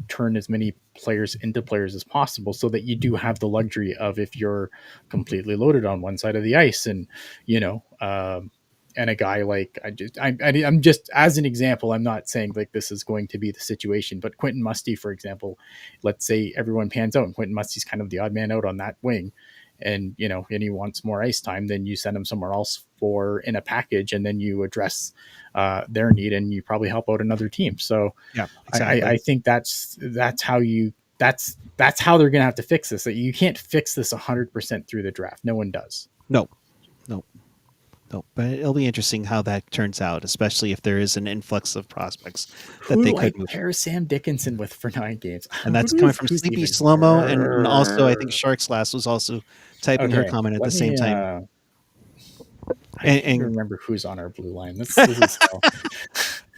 S2: turn as many players into players as possible so that you do have the luxury of if you're completely loaded on one side of the ice and and a guy like I'm just as an example, I'm not saying like this is going to be the situation, but Quentin Musty, for example, let's say everyone pans out and Quentin Musty's kind of the odd man out on that wing, and and he wants more ice time, then you send him somewhere else for in a package, and then you address their need, and you probably help out another team. So
S1: Yeah. Exactly.
S2: I think that's how they're gonna have to fix this. Like, you can't fix this 100% through the draft. No one does.
S1: No. No. No. But it'll be interesting how that turns out, especially if there is an influx of prospects that
S2: Who
S1: they
S2: do I
S1: could move.
S2: pair Sam Dickinson with for 9 games?
S1: And that's coming from Sleepy Slow-Mo, and also I think Sharks Last was also typing her
S2: Okay,
S1: comment at the
S2: let
S1: same
S2: me.
S1: time.
S2: I can't
S1: And
S2: remember who's on our blue line. This is hell.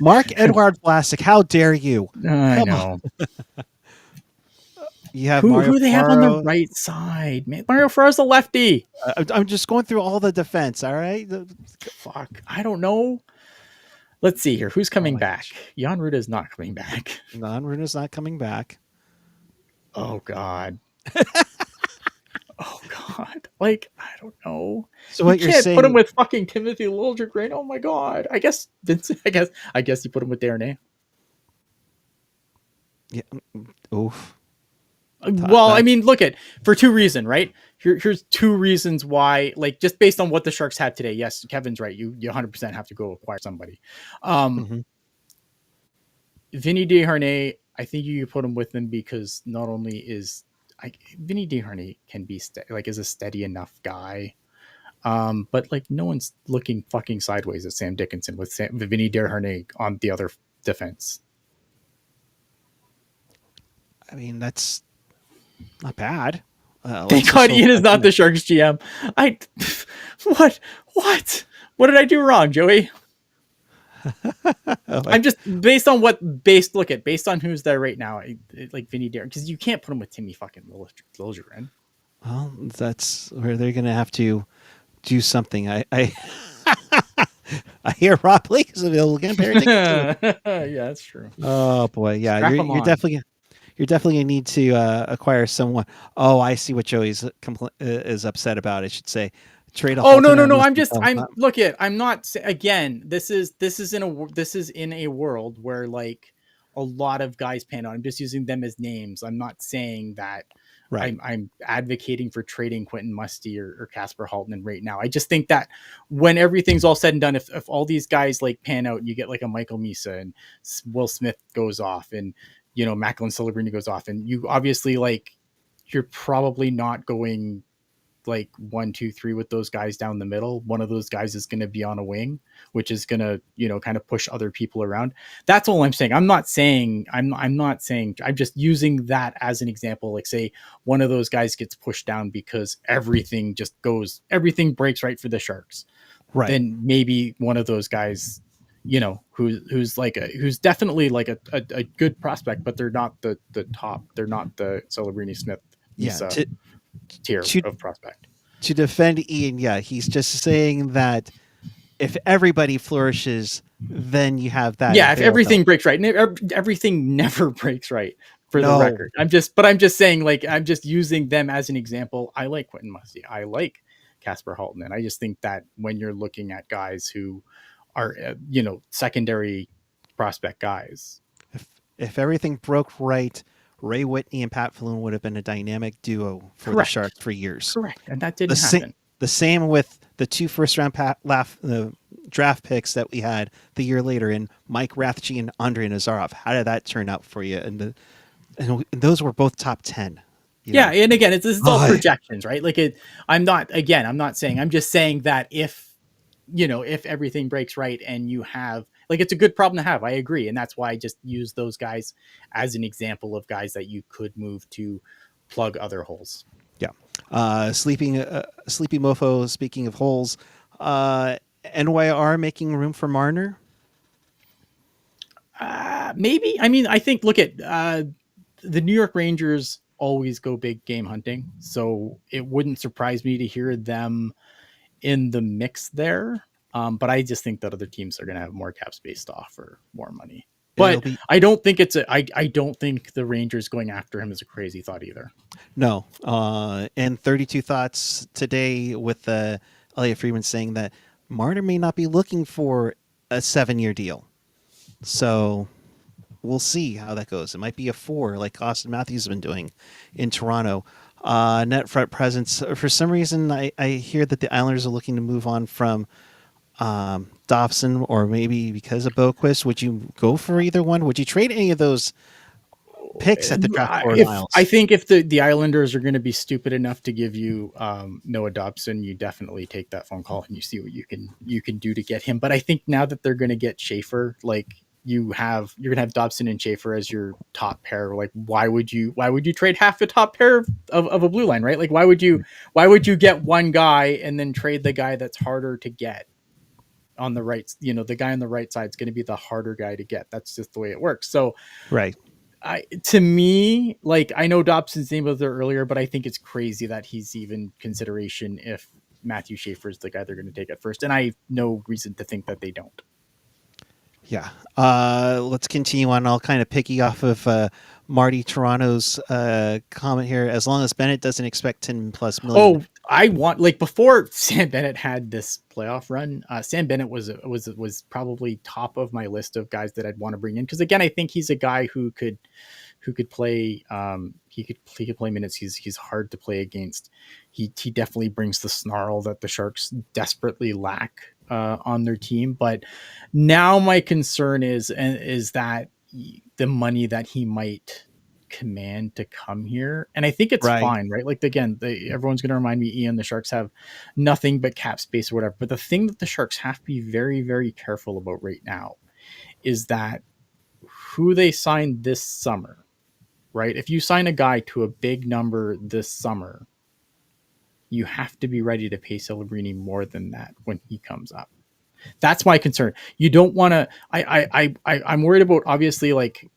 S1: Mark Edward Vlasic, how dare you?
S2: I
S1: Come
S2: know.
S1: on. You have
S2: Who
S1: Mario
S2: do they have on the
S1: Ferraro.
S2: right side? Man, Mario Ferraro's a lefty.
S1: I'm just going through all the defense, all right?
S2: Fuck, I don't know. Let's see here. Who's coming
S1: my
S2: back?
S1: gosh.
S2: Jan Ruda is not coming back.
S1: Non-Runa's not coming back.
S2: Oh God. Oh God. Like, I don't know.
S1: So
S2: You
S1: what you're
S2: can't put him
S1: saying,
S2: with fucking Timothy Liljegren. Oh my God. I guess Vincent. I guess you put him with Darnay.
S1: yeah, oof.
S2: Well, I mean, look at for 2 reasons, right? Here's 2 reasons why, like, just based on what the Sharks have today. Yes, Kevin's right. You 100% have to go acquire somebody.
S1: Mm-hmm.
S2: Vinny Desharnais, I think you could put him with them because not only is Vinny Desharnais can be is a steady enough guy, but like no one's looking fucking sideways at Sam Dickinson with Vinny Desharnais on the other defense.
S1: I mean, that's not bad.
S2: Thank God Ian is not the Sharks GM. What did I do wrong, Joey? I'm just based on who's there right now. Like Vinny Darren, because you can't put him with Timmy fucking Liljegren.
S1: Well, that's where they're going to have to do something. I hear Rob Blake is available again.
S2: Yeah, that's true.
S1: Oh boy, yeah, you're you're definitely gonna need to acquire someone. Oh, I see what Joey's is upset about. I should say, trade a
S2: Oh no
S1: Halton
S2: no
S1: or
S2: no!
S1: Musto.
S2: Look at I'm not again. This is in a world where like a lot of guys pan out. I'm just using them as names. I'm not saying that
S1: Right.
S2: I'm advocating for trading Quentin Musty or Casper Haltman right now. I just think that when everything's all said and done, if all these guys like pan out, and you get like a Michael Misa and Will Smith goes off, and Macklin Celebrini goes off, and you obviously like you're probably not going like 1, 2, 3 with those guys down the middle. One of those guys is going to be on a wing, which is going to kind of push other people around. That's all I'm saying. I'm not saying, I'm just using that as an example. Like say one of those guys gets pushed down because everything breaks right for the Sharks.
S1: Right.
S2: Then maybe one of those guys, who's definitely like a good prospect, but they're not the top. They're not the Celebrini Smith
S1: Yeah.
S2: Misa tier
S1: To
S2: of prospect.
S1: to defend Ian, yeah, he's just saying that if everybody flourishes, then you have that
S2: Yeah, if
S1: availability.
S2: everything breaks right, and everything never breaks right for the
S1: No.
S2: record. I'm just saying, like, I'm just using them as an example. I like Quentin Musty. I like Casper Haltman. I just think that when you're looking at guys who are, secondary prospect guys.
S1: If if everything broke right, Ray Whitney and Pat Falloon would have been a dynamic duo for the
S2: Correct.
S1: Sharks for years.
S2: Correct. And that
S1: The
S2: didn't
S1: same
S2: happen.
S1: the same with the two first round draft picks that we had the year later in Mike Rathje and Andrei Nazarov. How did that turn out for you? And those were both top 10. You
S2: Yeah,
S1: know,
S2: and again, this is all
S1: oh,
S2: projections, right? Like I'm not saying, I'm just saying that if everything breaks right and you have like, it's a good problem to have. I agree. And that's why I just use those guys as an example of guys that you could move to plug other holes.
S1: yeah. Sleepy Mofo. Speaking of holes, NYR making room for Marner.
S2: Maybe. I mean, I think, look at the New York Rangers always go big game hunting. So it wouldn't surprise me to hear them in the mix there. But I just think that other teams are going to have more cap space to offer more money.
S1: It'll
S2: But
S1: be
S2: I don't think I don't think the Rangers going after him is a crazy thought either.
S1: no. And 32 thoughts today with Elliot Friedman saying that Marner may not be looking for a 7-year deal. So we'll see how that goes. It might be a 4, like Austin Matthews has been doing in Toronto. Net front presence. For some reason, I hear that the Islanders are looking to move on from Dobson, or maybe because of Boquist. Would you go for either one? Would you trade any of those picks at the draft for
S2: If I
S1: Niles?
S2: think if the Islanders are going to be stupid enough to give you Noah Dobson, you definitely take that phone call and you see what you can do to get him. But I think now that they're going to get Schaefer, like you're gonna have Dobson and Schaefer as your top pair. Like why would you trade half the top pair of a blue line, right? Like why would you get one guy and then trade the guy that's harder to get on the right? The guy on the right side is going to be the harder guy to get. That's just the way it works. So
S1: Right.
S2: to me, like I know Dobson's name was there earlier, but I think it's crazy that he's even consideration if Matthew Schaefer is the guy they're going to take at first, and I have no reason to think that they don't.
S1: Yeah. Let's continue on. I'll kind of picky off of Marty Toronto's comment here. As long as Bennett doesn't expect 10 plus million.
S2: Oh, I want like before Sam Bennett had this playoff run. Sam Bennett was probably top of my list of guys that I'd want to bring in because again, I think he's a guy who could play. He could play minutes. He's hard to play against. He definitely brings the snarl that the Sharks desperately lack on their team. But now my concern is that the money that he might command to come here, and I think it's
S1: Right.
S2: fine, right? Like again, everyone's going to remind me, Ian, the Sharks have nothing but cap space or whatever. But the thing that the Sharks have to be very, very careful about right now is that who they signed this summer, right? If you sign a guy to a big number this summer, you have to be ready to pay Celebrini more than that when he comes up. That's my concern. You don't want to. I'm worried about obviously like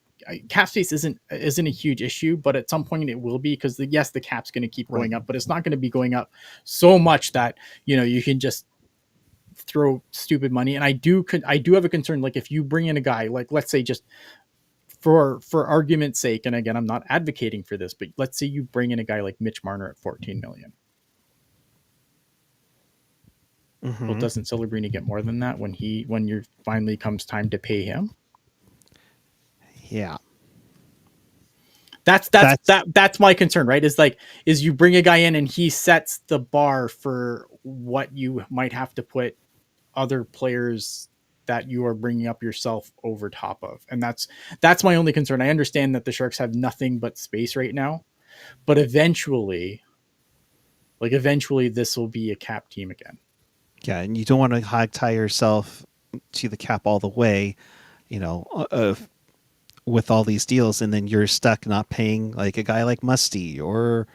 S2: cap space isn't a huge issue, but at some point it will be because the cap's going to keep going up, but it's not going to be going up so much that you can just throw stupid money. And I do have a concern. Like if you bring in a guy, like let's say just for argument's sake, and again, I'm not advocating for this, but let's say you bring in a guy like Mitch Marner at 14 million. Well,
S1: Mm-hmm.
S2: doesn't Celebrini get more than that when you're finally comes time to pay him?
S1: Yeah.
S2: That's my concern, right? Is you bring a guy in and he sets the bar for what you might have to put other players that you are bringing up yourself over top of, and that's my only concern. I understand that the Sharks have nothing but space right now, but eventually this will be a cap team again.
S1: Yeah, and you don't want to hog tie yourself to the cap all the way, you know, with all these deals, and then you're stuck not paying like a guy like Musty or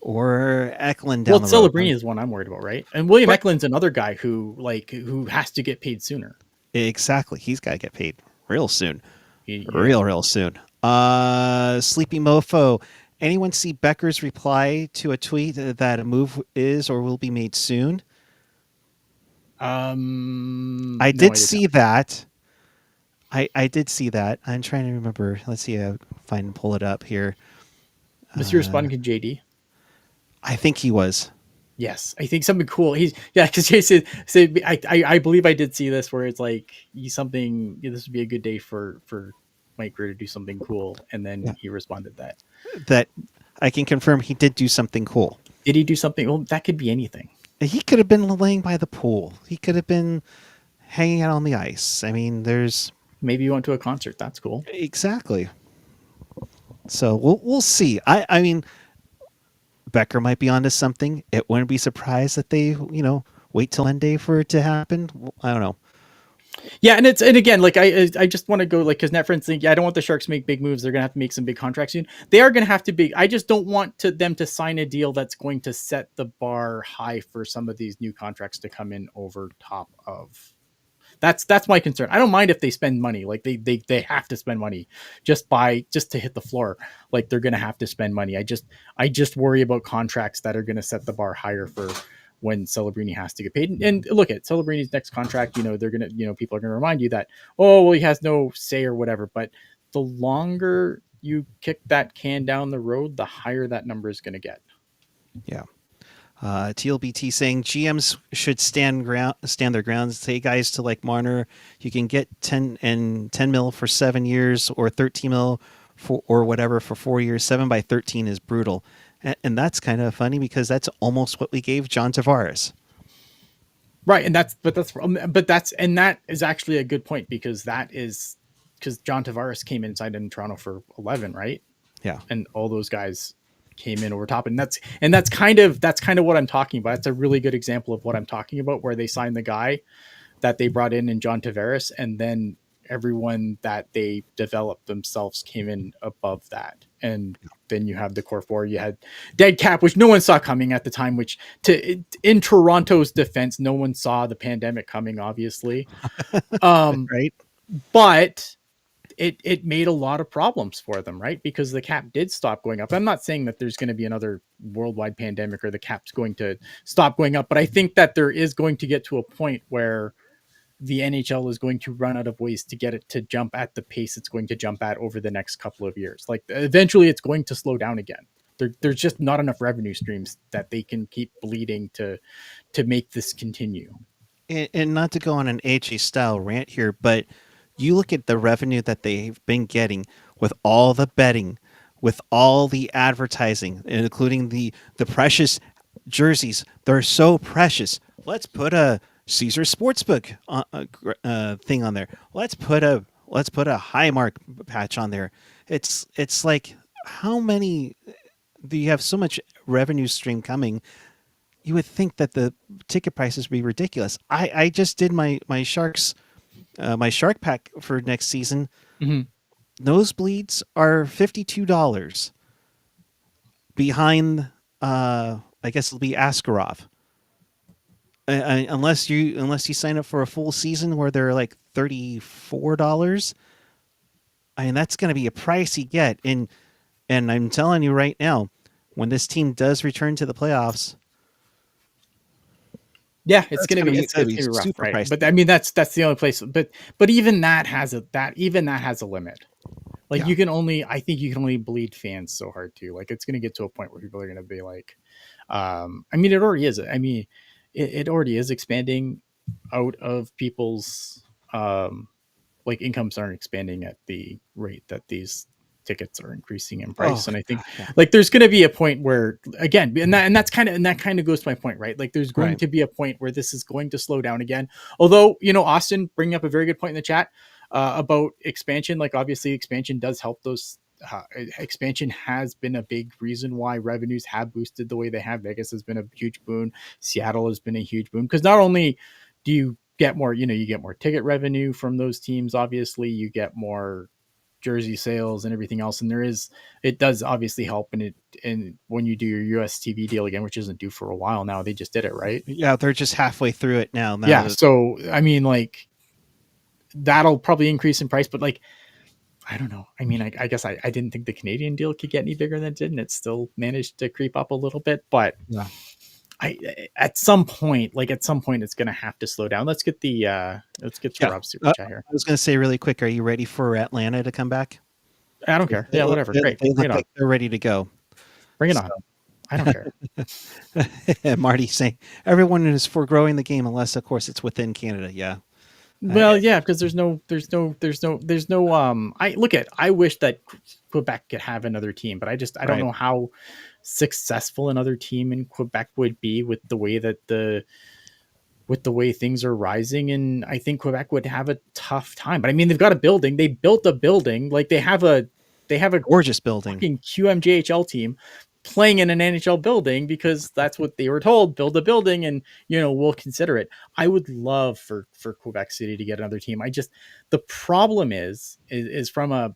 S1: Eklund
S2: Well,
S1: down the road.
S2: Celebrini is one I'm worried about, right? And William
S1: Right.
S2: Eklund's another guy who has to get paid sooner.
S1: Exactly. He's got to get paid real soon.
S2: Yeah.
S1: Real soon. Sleepy Mofo. Anyone see Becker's reply to a tweet that a move is or will be made soon? I
S2: No,
S1: did
S2: I
S1: see
S2: didn't.
S1: that. I did see that. I'm trying to remember. Let's see. I'll find and pull it up here.
S2: Was he responding to JD?
S1: I think he was.
S2: Yes, I think something cool. Because Jason said, I believe I did see this where it's like this would be a good day for Mike Greer to do something cool, and then
S1: Yeah.
S2: he responded that.
S1: That I can confirm he did do something cool.
S2: Did he do something? Well, that could be anything.
S1: He could have been laying by the pool. He could have been hanging out on the ice. I mean, there's
S2: Maybe you went to a concert. That's cool.
S1: exactly. So we'll see. I mean, Becker might be onto something. It wouldn't be surprised that they wait till Monday for it to happen. I don't know.
S2: Yeah, and again, like I just want to go like because NetFriends think, yeah, I don't want the Sharks to make big moves. They're gonna have to make some big contracts soon. They are gonna have to be. I just don't want them to sign a deal that's going to set the bar high for some of these new contracts to come in over top of. That's my concern. I don't mind if they spend money. Like they have to spend money just to hit the floor. Like they're gonna have to spend money. I just worry about contracts that are gonna set the bar higher for when Celebrini has to get paid. And look at Celebrini's next contract, they're gonna, people are gonna remind you that, oh well, he has no say or whatever. But the longer you kick that can down the road, the higher that number is gonna get.
S1: Yeah. TLBT saying GMs should stand their ground. Say guys to like Marner, you can get 10 mil for 7 years or 13 mil for or whatever for 4 years. 7 by 13 is brutal, and that's kind of funny because that's almost what we gave John Tavares.
S2: Right, and that is actually a good point because John Tavares came inside in Toronto for 11, right?
S1: Yeah.
S2: And all those guys came in over top, and that's kind of what I'm talking about. It's a really good example of what I'm talking about, where they signed the guy that they brought in John Tavares, and then everyone that they developed themselves came in above that. And then you have the core four. You had dead cap, which no one saw coming at the time, which in Toronto's defense, no one saw the pandemic coming, obviously.
S1: Right.
S2: But it made a lot of problems for them, right? Because the cap did stop going up. I'm not saying that there's going to be another worldwide pandemic or the cap's going to stop going up, but I think that there is going to get to a point where the NHL is going to run out of ways to get it to jump at the pace it's going to jump at over the next couple of years. Like eventually it's going to slow down again. There's just not enough revenue streams that they can keep bleeding to make this continue.
S1: And not to go on an AHA style rant here, but you look at the revenue that they've been getting with all the betting, with all the advertising, including the precious jerseys. They're so precious. Let's put a Caesar Sportsbook thing on there. Let's put a Highmark patch on there. It's like, how many do you have so much revenue stream coming? You would think that the ticket prices would be ridiculous. I just did my Sharks my Shark Pack for next season.
S2: Mm-hmm.
S1: Nosebleeds are $52 behind. I guess it'll be Askarov. Unless you sign up for a full season where they're like $34. I mean, that's going to be a pricey get. And I'm telling you right now, when this team does return to the playoffs,
S2: yeah, it's gonna be rough,
S1: super
S2: right?
S1: pricey.
S2: But I mean, that's the only place. But even that has a limit. Like
S1: Yeah.
S2: I think you can only bleed fans so hard too. Like it's going to get to a point where people are going to be like, I mean, it already is. I mean, it already is expanding out of people's, like incomes aren't expanding at the rate that these tickets are increasing in
S1: Oh,
S2: price. And I think
S1: yeah.
S2: like there's going to be a point where again, and that kind of goes to my point, right? Like there's going
S1: Right.
S2: to be a point where this is going to slow down again. Although, you know, Austin bringing up a very good point in the chat about expansion. Like obviously expansion does help those. Expansion has been a big reason why revenues have boosted the way they have. Vegas has been a huge boon. Seattle has been a huge boon because not only do you get more, you know, you get more ticket revenue from those teams. Obviously, you get more jersey sales and everything else. And it does obviously help. And when you do your US TV deal again, which isn't due for a while now, they just did it, right?
S1: Yeah, they're just halfway through it now. Now
S2: Yeah.
S1: that
S2: So, I mean, like that'll probably increase in price, but like, I don't know. I mean, I guess I didn't think the Canadian deal could get any bigger than it did, and it still managed to creep up a little bit. But
S1: yeah.
S2: I at some point, it's gonna have to slow down. Let's get to
S1: Yeah.
S2: Rob's super chat here.
S1: I was going to say really quick, are you ready for Atlanta to come back?
S2: I don't care. Yeah, whatever. Great.
S1: They
S2: Bring
S1: look
S2: it on.
S1: like they're ready to go.
S2: Bring it
S1: So,
S2: on. I don't care.
S1: Marty saying everyone is for growing the game unless of course it's within Canada. Yeah.
S2: Well, yeah, because there's no I look at I wish that Quebec could have another team, but I don't
S1: Right.
S2: know how successful another team in Quebec would be with the way that with the way things are rising. And I think Quebec would have a tough time. But I mean, they've got a building. They built a building. Like they have a
S1: Gorgeous building.
S2: fucking QMJHL team playing in an NHL building because that's what they were told. Build a building, and you know we'll consider it. I would love for Quebec City to get another team. The problem is from a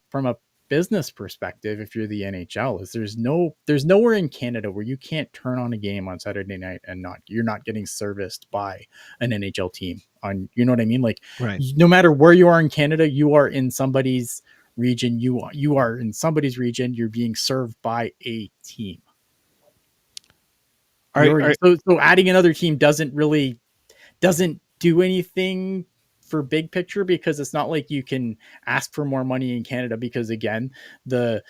S2: business perspective. If you're the NHL, is there's nowhere in Canada where you can't turn on a game on Saturday night and you're not getting serviced by an NHL team on, you know what I mean? Like
S1: Right.
S2: no matter where you are in Canada, you are in somebody's region. You are in somebody's region. You're being served by a team. So adding another team doesn't do anything for big picture because it's not like you can ask for more money in Canada because again the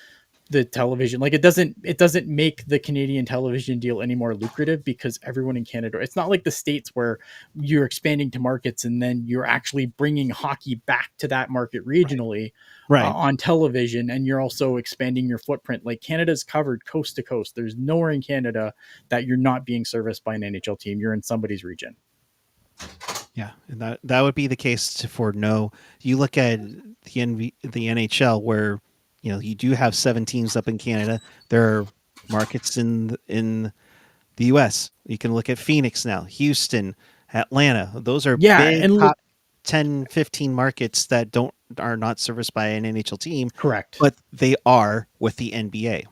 S2: television, like it doesn't make the Canadian television deal any more lucrative because everyone in Canada, it's not like the States where you're expanding to markets and then you're actually bringing hockey back to that market regionally
S1: Right.
S2: on television, and you're also expanding your footprint. Like Canada's covered coast to coast. There's nowhere in Canada that you're not being serviced by an NHL team. You're in somebody's region.
S1: Yeah, and that would be the case for no. You look at the NHL where you do have 7 teams up in Canada. There are markets in the U.S. You can look at Phoenix now, Houston, Atlanta. Those are
S2: Yeah,
S1: big
S2: and
S1: top 10, 15 markets that are not serviced by an NHL team,
S2: correct.
S1: but they are with the NBA.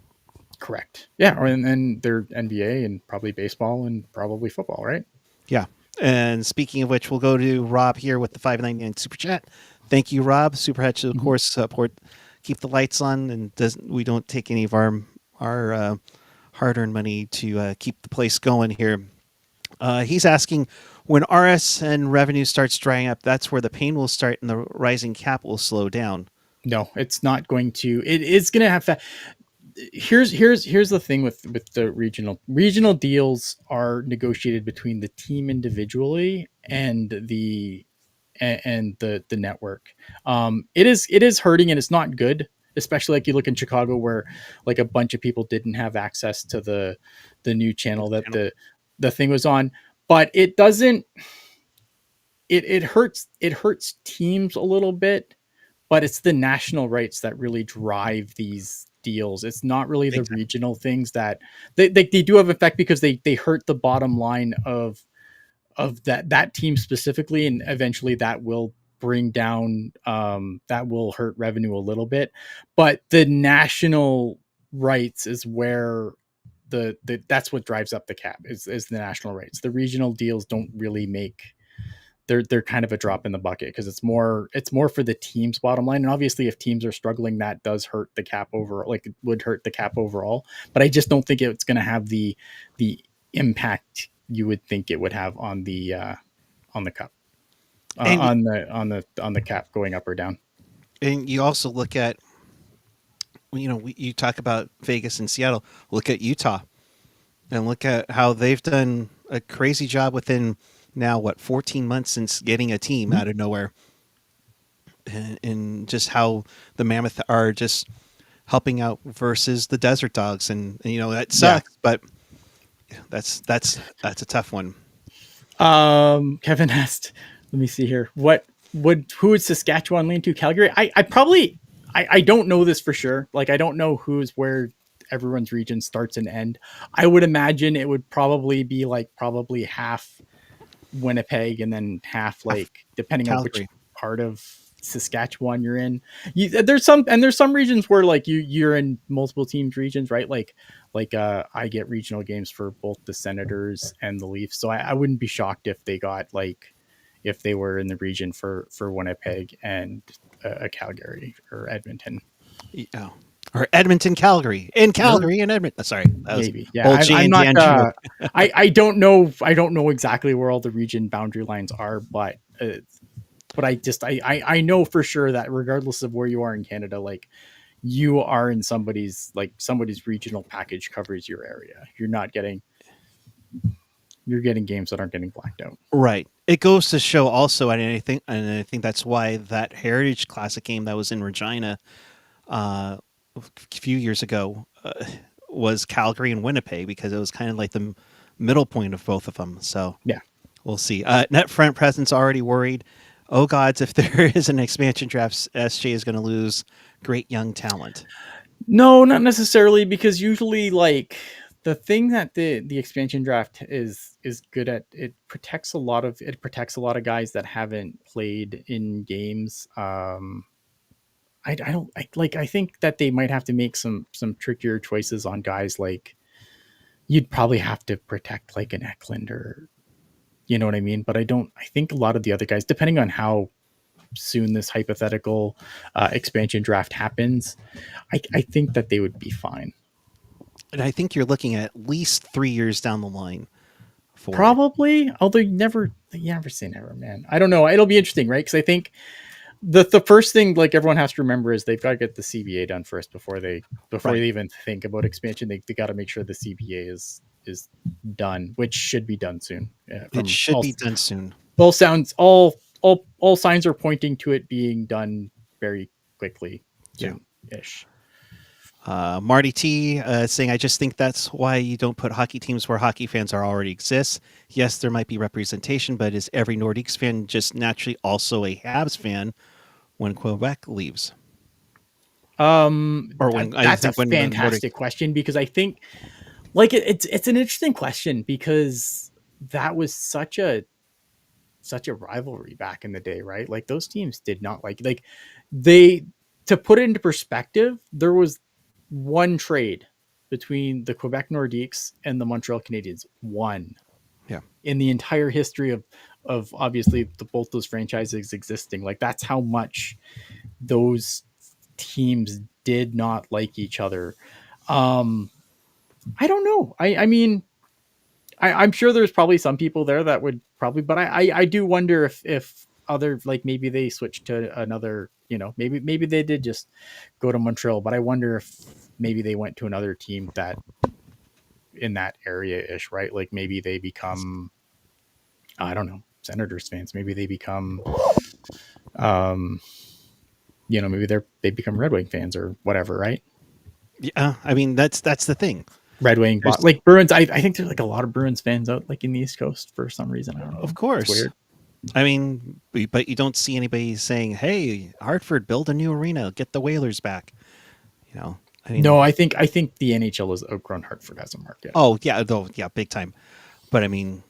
S2: Correct. Yeah, and then they're NBA and probably baseball and probably football, right?
S1: Yeah. And speaking of which, we'll go to Rob here with the $5.99 super chat. Thank you, Rob. Super Hatch, of course, support, keep the lights on, and we don't take any of our hard-earned money to keep the place going here. He's asking, when RSN revenue starts drying up, that's where the pain will start and the rising cap will slow down.
S2: No, it's not going to. It is going to have. Here's the thing with the regional deals are negotiated between the team individually and the network. It is hurting and it's not good, especially like you look in Chicago where like a bunch of people didn't have access to the new channel that the thing was on. But it doesn't. It hurts teams a little bit, but it's the national rights that really drive these deals. It's not really the
S1: Exactly.
S2: regional things that they do have effect because they hurt the bottom line of that team specifically, and eventually that will bring down that will hurt revenue a little bit. But the national rights is where the that's what drives up the cap is the national rights. The regional deals don't really make, they're kind of a drop in the bucket because it's more for the team's bottom line. And obviously if teams are struggling, that does hurt the cap over, like it would hurt the cap overall. But I just don't think it's going to have the impact you would think it would have on the cup,
S1: And
S2: on the cap going up or down.
S1: and you also look at you talk about Vegas and Seattle. Look at Utah and look at how they've done a crazy job within now 14 months since getting a team
S2: Mhm.
S1: out of nowhere, and just how the Mammoth are just helping out versus the Desert Dogs, and that
S2: Yeah.
S1: sucks, but that's a tough one.
S2: Kevin asked, let me see here. Who would Saskatchewan lean to? Calgary? I probably I don't know this for sure. Like I don't know who's where everyone's region starts and end. I would imagine it would probably be like probably half Winnipeg and then half like depending on which
S1: Calgary.
S2: part of Saskatchewan you're in. There's some regions where like you're in multiple teams regions, right? Like I get regional games for both the Senators and the Leafs, so I wouldn't be shocked if they got like if they were in the region for Winnipeg and Calgary or Edmonton.
S1: Yeah. Or Edmonton, Calgary, in
S2: Or
S1: Calgary and Edmonton. Sorry, that was
S2: maybe, yeah.
S1: old Jay
S2: I'm
S1: and
S2: not.
S1: Dan joke.
S2: I don't know. I don't know exactly where all the region boundary lines are, but I know for sure that regardless of where you are in Canada, like you are in somebody's regional package covers your area. You're getting games that aren't getting blacked out.
S1: Right. It goes to show also, and I think that's why that Heritage Classic game that was in Regina a few years ago was Calgary and Winnipeg, because it was kind of like the middle point of both of them. So
S2: Yeah.
S1: we'll see. Net front presence already worried. Oh gods, if there is an expansion draft, SJ is going to lose great young talent.
S2: No, not necessarily, because usually like the thing that the expansion draft is good at, it protects a lot of guys that haven't played in games. I don't I think that they might have to make some trickier choices on guys. Like you'd probably have to protect like an Eklund, or you know what I mean. But I think a lot of the other guys, depending on how soon this hypothetical expansion draft happens, I think that they would be fine.
S1: And I think you're looking at least 3 years down the line for it.
S2: Probably, although you never say never, man. I don't know. It'll be interesting, right? Because I think the first thing like everyone has to remember is they've got to get the CBA done first before
S1: Right.
S2: they even think about expansion. They got to make sure the CBA is done, which should be done soon.
S1: It
S2: From
S1: should be done soon.
S2: all sounds all signs are pointing to it being done very quickly,
S1: Yeah.
S2: soon ish.
S1: Marty T saying, I just think that's why you don't put hockey teams where hockey fans are already exist. Yes, there might be representation, but is every Nordiques fan just naturally also a Habs fan when Quebec leaves? Or when I
S2: That's a
S1: think when the Nordic,
S2: fantastic question, because I think like it's an interesting question, because that was such a rivalry back in the day, right? Like those teams did not like they to put it into perspective, there was one trade between the Quebec Nordiques and the Montreal Canadiens, one
S1: yeah,
S2: in the entire history of obviously both those franchises existing. Like that's how much those teams did not like each other. Um, I don't know. I mean, I'm sure there's probably some people there that would probably, but I do wonder if other like maybe they switched to another, maybe they did just go to Montreal, but I wonder if maybe they went to another team that in that area ish, right? Like maybe they become, I don't know, Senators fans. Maybe they become, um, maybe they become Red Wing fans or whatever, right?
S1: yeah. I mean, that's the thing.
S2: Red Wing,
S1: There's,
S2: like Bruins. I think there's like a lot of Bruins fans out like in the East Coast for some reason. I don't
S1: of
S2: know. It's
S1: course.
S2: weird.
S1: I mean, but you don't see anybody saying, "Hey, Hartford, build a new arena, get the Whalers back." I
S2: No,
S1: mean,
S2: I think the NHL has outgrown Hartford as a market.
S1: oh yeah, though, yeah, big time. But I mean,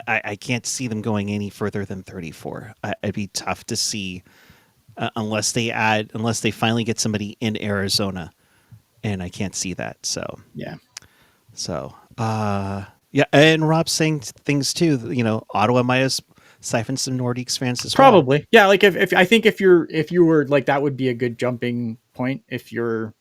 S1: I can't see them going any further than 34. It'd be tough to see unless they finally get somebody in Arizona, and I can't see that. So
S2: Yeah,
S1: so yeah, and Rob's saying things too. Ottawa might have siphoned some Nordiques fans as well.
S2: probably. Yeah, like if I think if you were like that would be a good jumping point if you're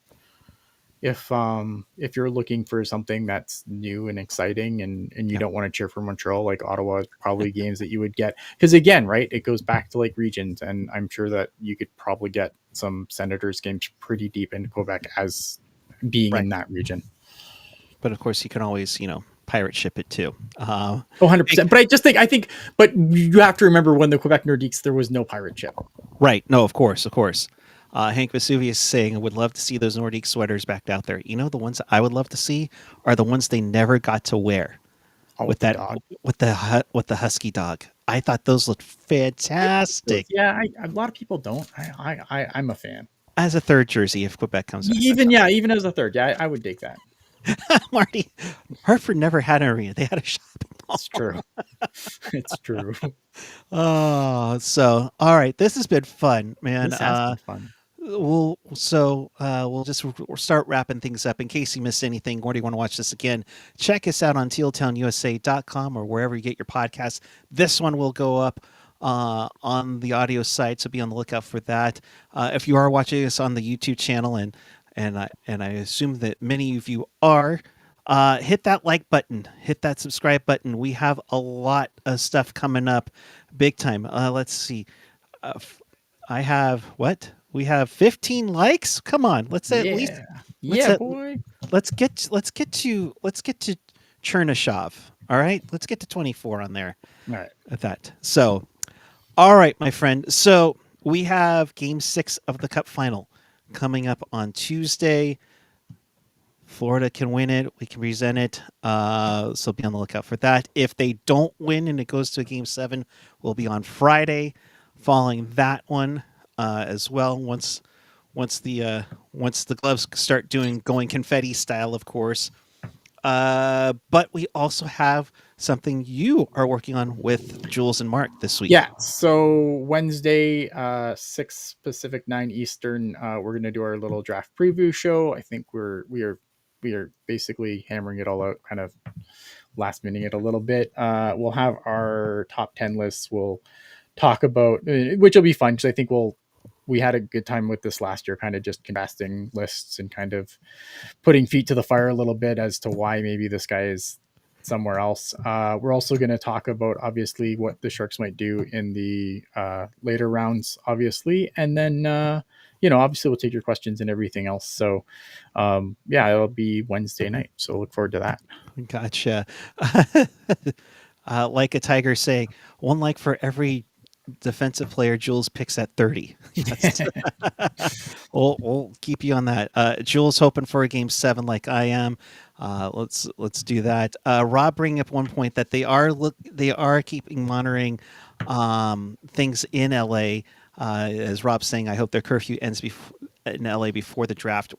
S2: if you're looking for something that's new and exciting, and you
S1: Yeah.
S2: don't want to cheer for Montreal, like Ottawa is probably games that you would get, because again, right, it goes back to like regions, and I'm sure that you could probably get some Senators games pretty deep into Quebec as being
S1: Right.
S2: in that region.
S1: But of course, you can always, pirate ship it too.
S2: Oh,
S1: Hey,
S2: 100%. But I think, but you have to remember when the Quebec Nordiques, there was no pirate ship.
S1: right. No, of course, of course. Hank Vesuvius saying, I would love to see those Nordique sweaters back out there. The ones that I would love to see are the ones they never got to wear
S2: Oh,
S1: with
S2: the
S1: that
S2: dog.
S1: with the husky dog. I thought those looked
S2: I like those.
S1: fantastic
S2: Yeah, a lot of people don't. I'm a fan.
S1: as a third jersey if Quebec comes back.
S2: Even, yeah, even as a third, yeah, I would dig that.
S1: Marty, Hartford never had an arena. They had a shopping mall.
S2: It's true. It's true.
S1: Oh, so all right, this has been fun, man.
S2: This has been fun.
S1: We'll just we'll start wrapping things up. In case you missed anything, or do you want to watch this again? Check us out on tealtownusa.com or wherever you get your podcasts. This one will go up on the audio site, so be on the lookout for that. If you are watching us on the YouTube channel, and I assume that many of you are, hit that like button, hit that subscribe button. We have a lot of stuff coming up, big time. Let's see. I have what? We have 15 likes. Come on, let's at least
S2: Yeah.
S1: let's
S2: Yeah,
S1: at,
S2: boy.
S1: let's get to Chernyshev. All right, let's get to 24 on there
S2: All right.
S1: at that. So, all right, my friend. So we have Game 6 of the Cup Final coming up on Tuesday. Florida can win it. We can present it. So be on the lookout for that. If they don't win and it goes to a Game 7, we'll be on Friday following that one as well. Once the gloves start going confetti style, of course. But we also have something you are working on with Jules and Mark this week.
S2: Yeah. So Wednesday, 6 Pacific, 9 Eastern, we're gonna do our little draft preview show. I think we are basically hammering it all out, kind of last minute it a little bit. We'll have our top 10 lists. We'll talk about, which will be fun because I think we had a good time with this last year, kind of just contrasting lists and kind of putting feet to the fire a little bit as to why maybe this guy is somewhere else. We're also going to talk about obviously what the Sharks might do in the later rounds, obviously, and then obviously we'll take your questions and everything else. So yeah, it'll be Wednesday night. So look forward to that.
S1: Gotcha. Like a tiger saying, one like for every defensive player Jules picks at 30. We'll keep you on that. Jules hoping for a Game 7 like I am. Let's do that. Rob bringing up one point that they are keeping monitoring things in LA. As Rob's saying, I hope their curfew ends in LA before the draft.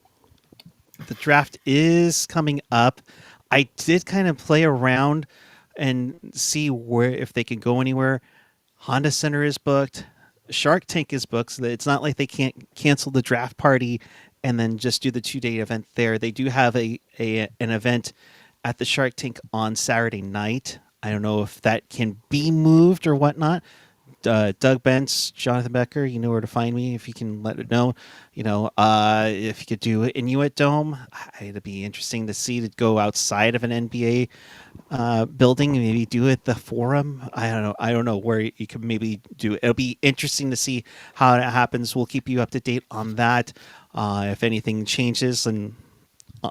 S1: The draft is coming up. I did kind of play around and see where if they can go anywhere. Honda Center is booked. Shark Tank is booked. So that it's not like they can't cancel the draft party and then just do the 2-day event there. They do have an event at the Shark Tank on Saturday night. I don't know if that can be moved or whatnot. Doug Bentz, Jonathan Becker, you know where to find me if you can let it know. If you could do it Inuit Dome, it'd be interesting to see to go outside of an NBA building and maybe do it the Forum. I don't know where you could maybe do it. It'll be interesting to see how it happens. We'll keep you up to date on that if anything changes and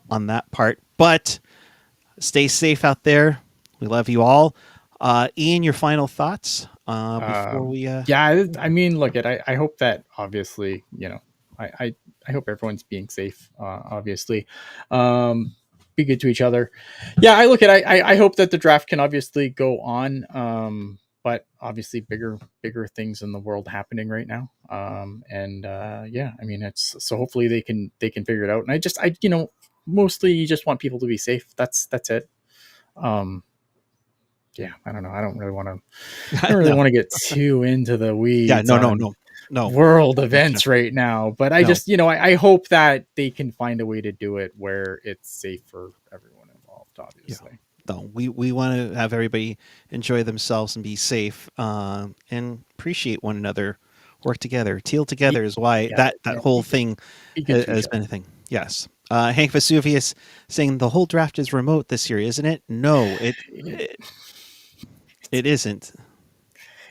S1: on that part. But stay safe out there. We love you all. Ian, your final thoughts before we?
S2: Yeah, I mean, look, I hope that obviously, I hope everyone's being safe. Obviously, be good to each other. Yeah, I hope that the draft can obviously go on. But obviously, bigger things in the world happening right now. Yeah, I mean, it's so hopefully they can figure it out. And mostly you just want people to be safe. That's it. Yeah, I don't know. I don't really want
S1: No.
S2: to get too into the weeds.
S1: Yeah, no.
S2: World events right now, but I just, I hope that they can find a way to do it where it's safe for everyone involved. Obviously,
S1: no. We want to have everybody enjoy themselves and be safe and appreciate one another. Work together. Teal together is why that whole thing has been a thing. Yes. Hank Vesuvius saying the whole draft is remote this year, isn't it? No, it isn't.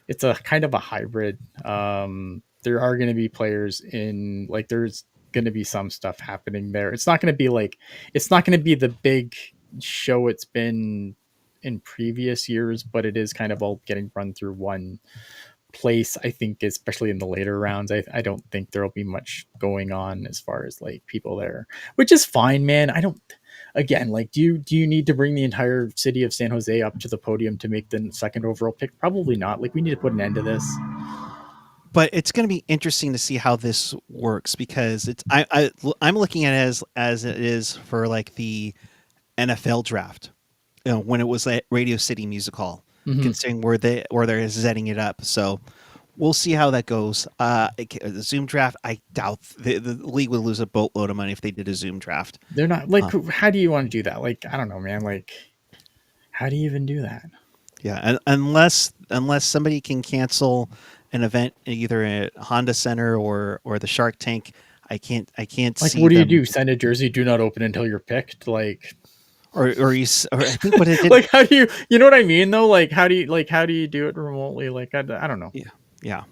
S2: It's a kind of a hybrid. There are going to be players in like there's going to be some stuff happening there. It's not going to be like it's not going to be the big show it's been in previous years, but it is kind of all getting run through one place. I think, especially in the later rounds, I don't think there'll be much going on as far as like people there, which is fine, man. I don't. Again, like, do you need to bring the entire city of San Jose up to the podium to make the second overall pick? Probably not. Like, we need to put an end to this.
S1: But it's going to be interesting to see how this works because I'm looking at it as it is for like the NFL draft, when it was at Radio City Music Hall,
S2: Mm-hmm.
S1: considering where they're setting it up. So we'll see how that goes. The Zoom draft, I doubt the league would lose a boatload of money if they did a Zoom draft.
S2: They're not like, how do you want to do that? Like, I don't know, man. Like, how do you even do that?
S1: Yeah, and unless somebody can cancel an event either at Honda Center or the Shark Tank, I can't
S2: Like,
S1: see
S2: what do you
S1: them.
S2: do? Send a jersey, do not open until you're picked. Like,
S1: Or I think what it did.
S2: like, how do you know what I mean though? Like, how do you do it remotely? Like, I don't know.
S1: Yeah, yeah,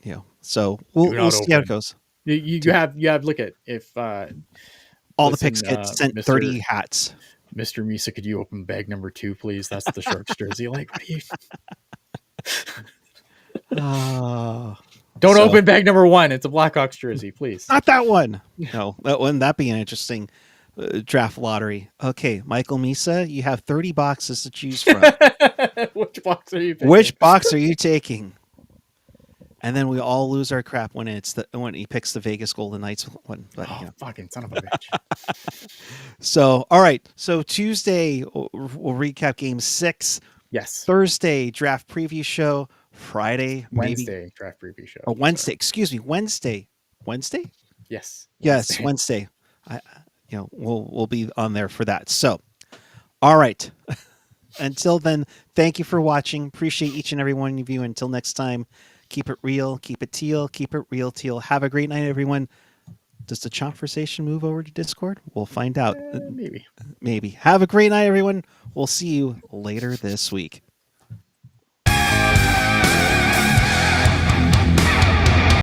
S1: yeah. So
S2: Do
S1: we'll
S2: not
S1: see how it
S2: open.
S1: goes.
S2: You have look at if
S1: All the picks
S2: listen,
S1: get sent
S2: Mr.
S1: 30 hats.
S2: Mr. Misa, could you open bag number 2, please? That's the Sharks jersey. Like, what do you
S1: Oh,
S2: don't
S1: so
S2: open bag number 1. It's a Blackhawks jersey, please.
S1: not that one. No, that wouldn't that be an interesting draft lottery? Okay, Michael Misa, you have 30 boxes to choose from.
S2: Which box are you picking?
S1: Which box are you taking? And then we all lose our crap when when he picks the Vegas Golden Knights one. But
S2: Oh,
S1: yeah.
S2: fucking son of a bitch.
S1: So all right. So Tuesday we'll recap Game 6.
S2: Yes.
S1: Thursday draft preview show. Friday maybe
S2: Wednesday draft preview show.
S1: or Wednesday.
S2: Sorry.
S1: Excuse me. Wednesday. Wednesday.
S2: Yes.
S1: Yes, Wednesday. We'll be on there for that. So, all right. Until then, thank you for watching. Appreciate each and every one of you. Until next time, keep it real, keep it teal, keep it real, teal. Have a great night, everyone. Does the conversation move over to Discord? We'll find out.
S2: Maybe.
S1: Maybe. Have a great night, everyone. We'll see you later this week.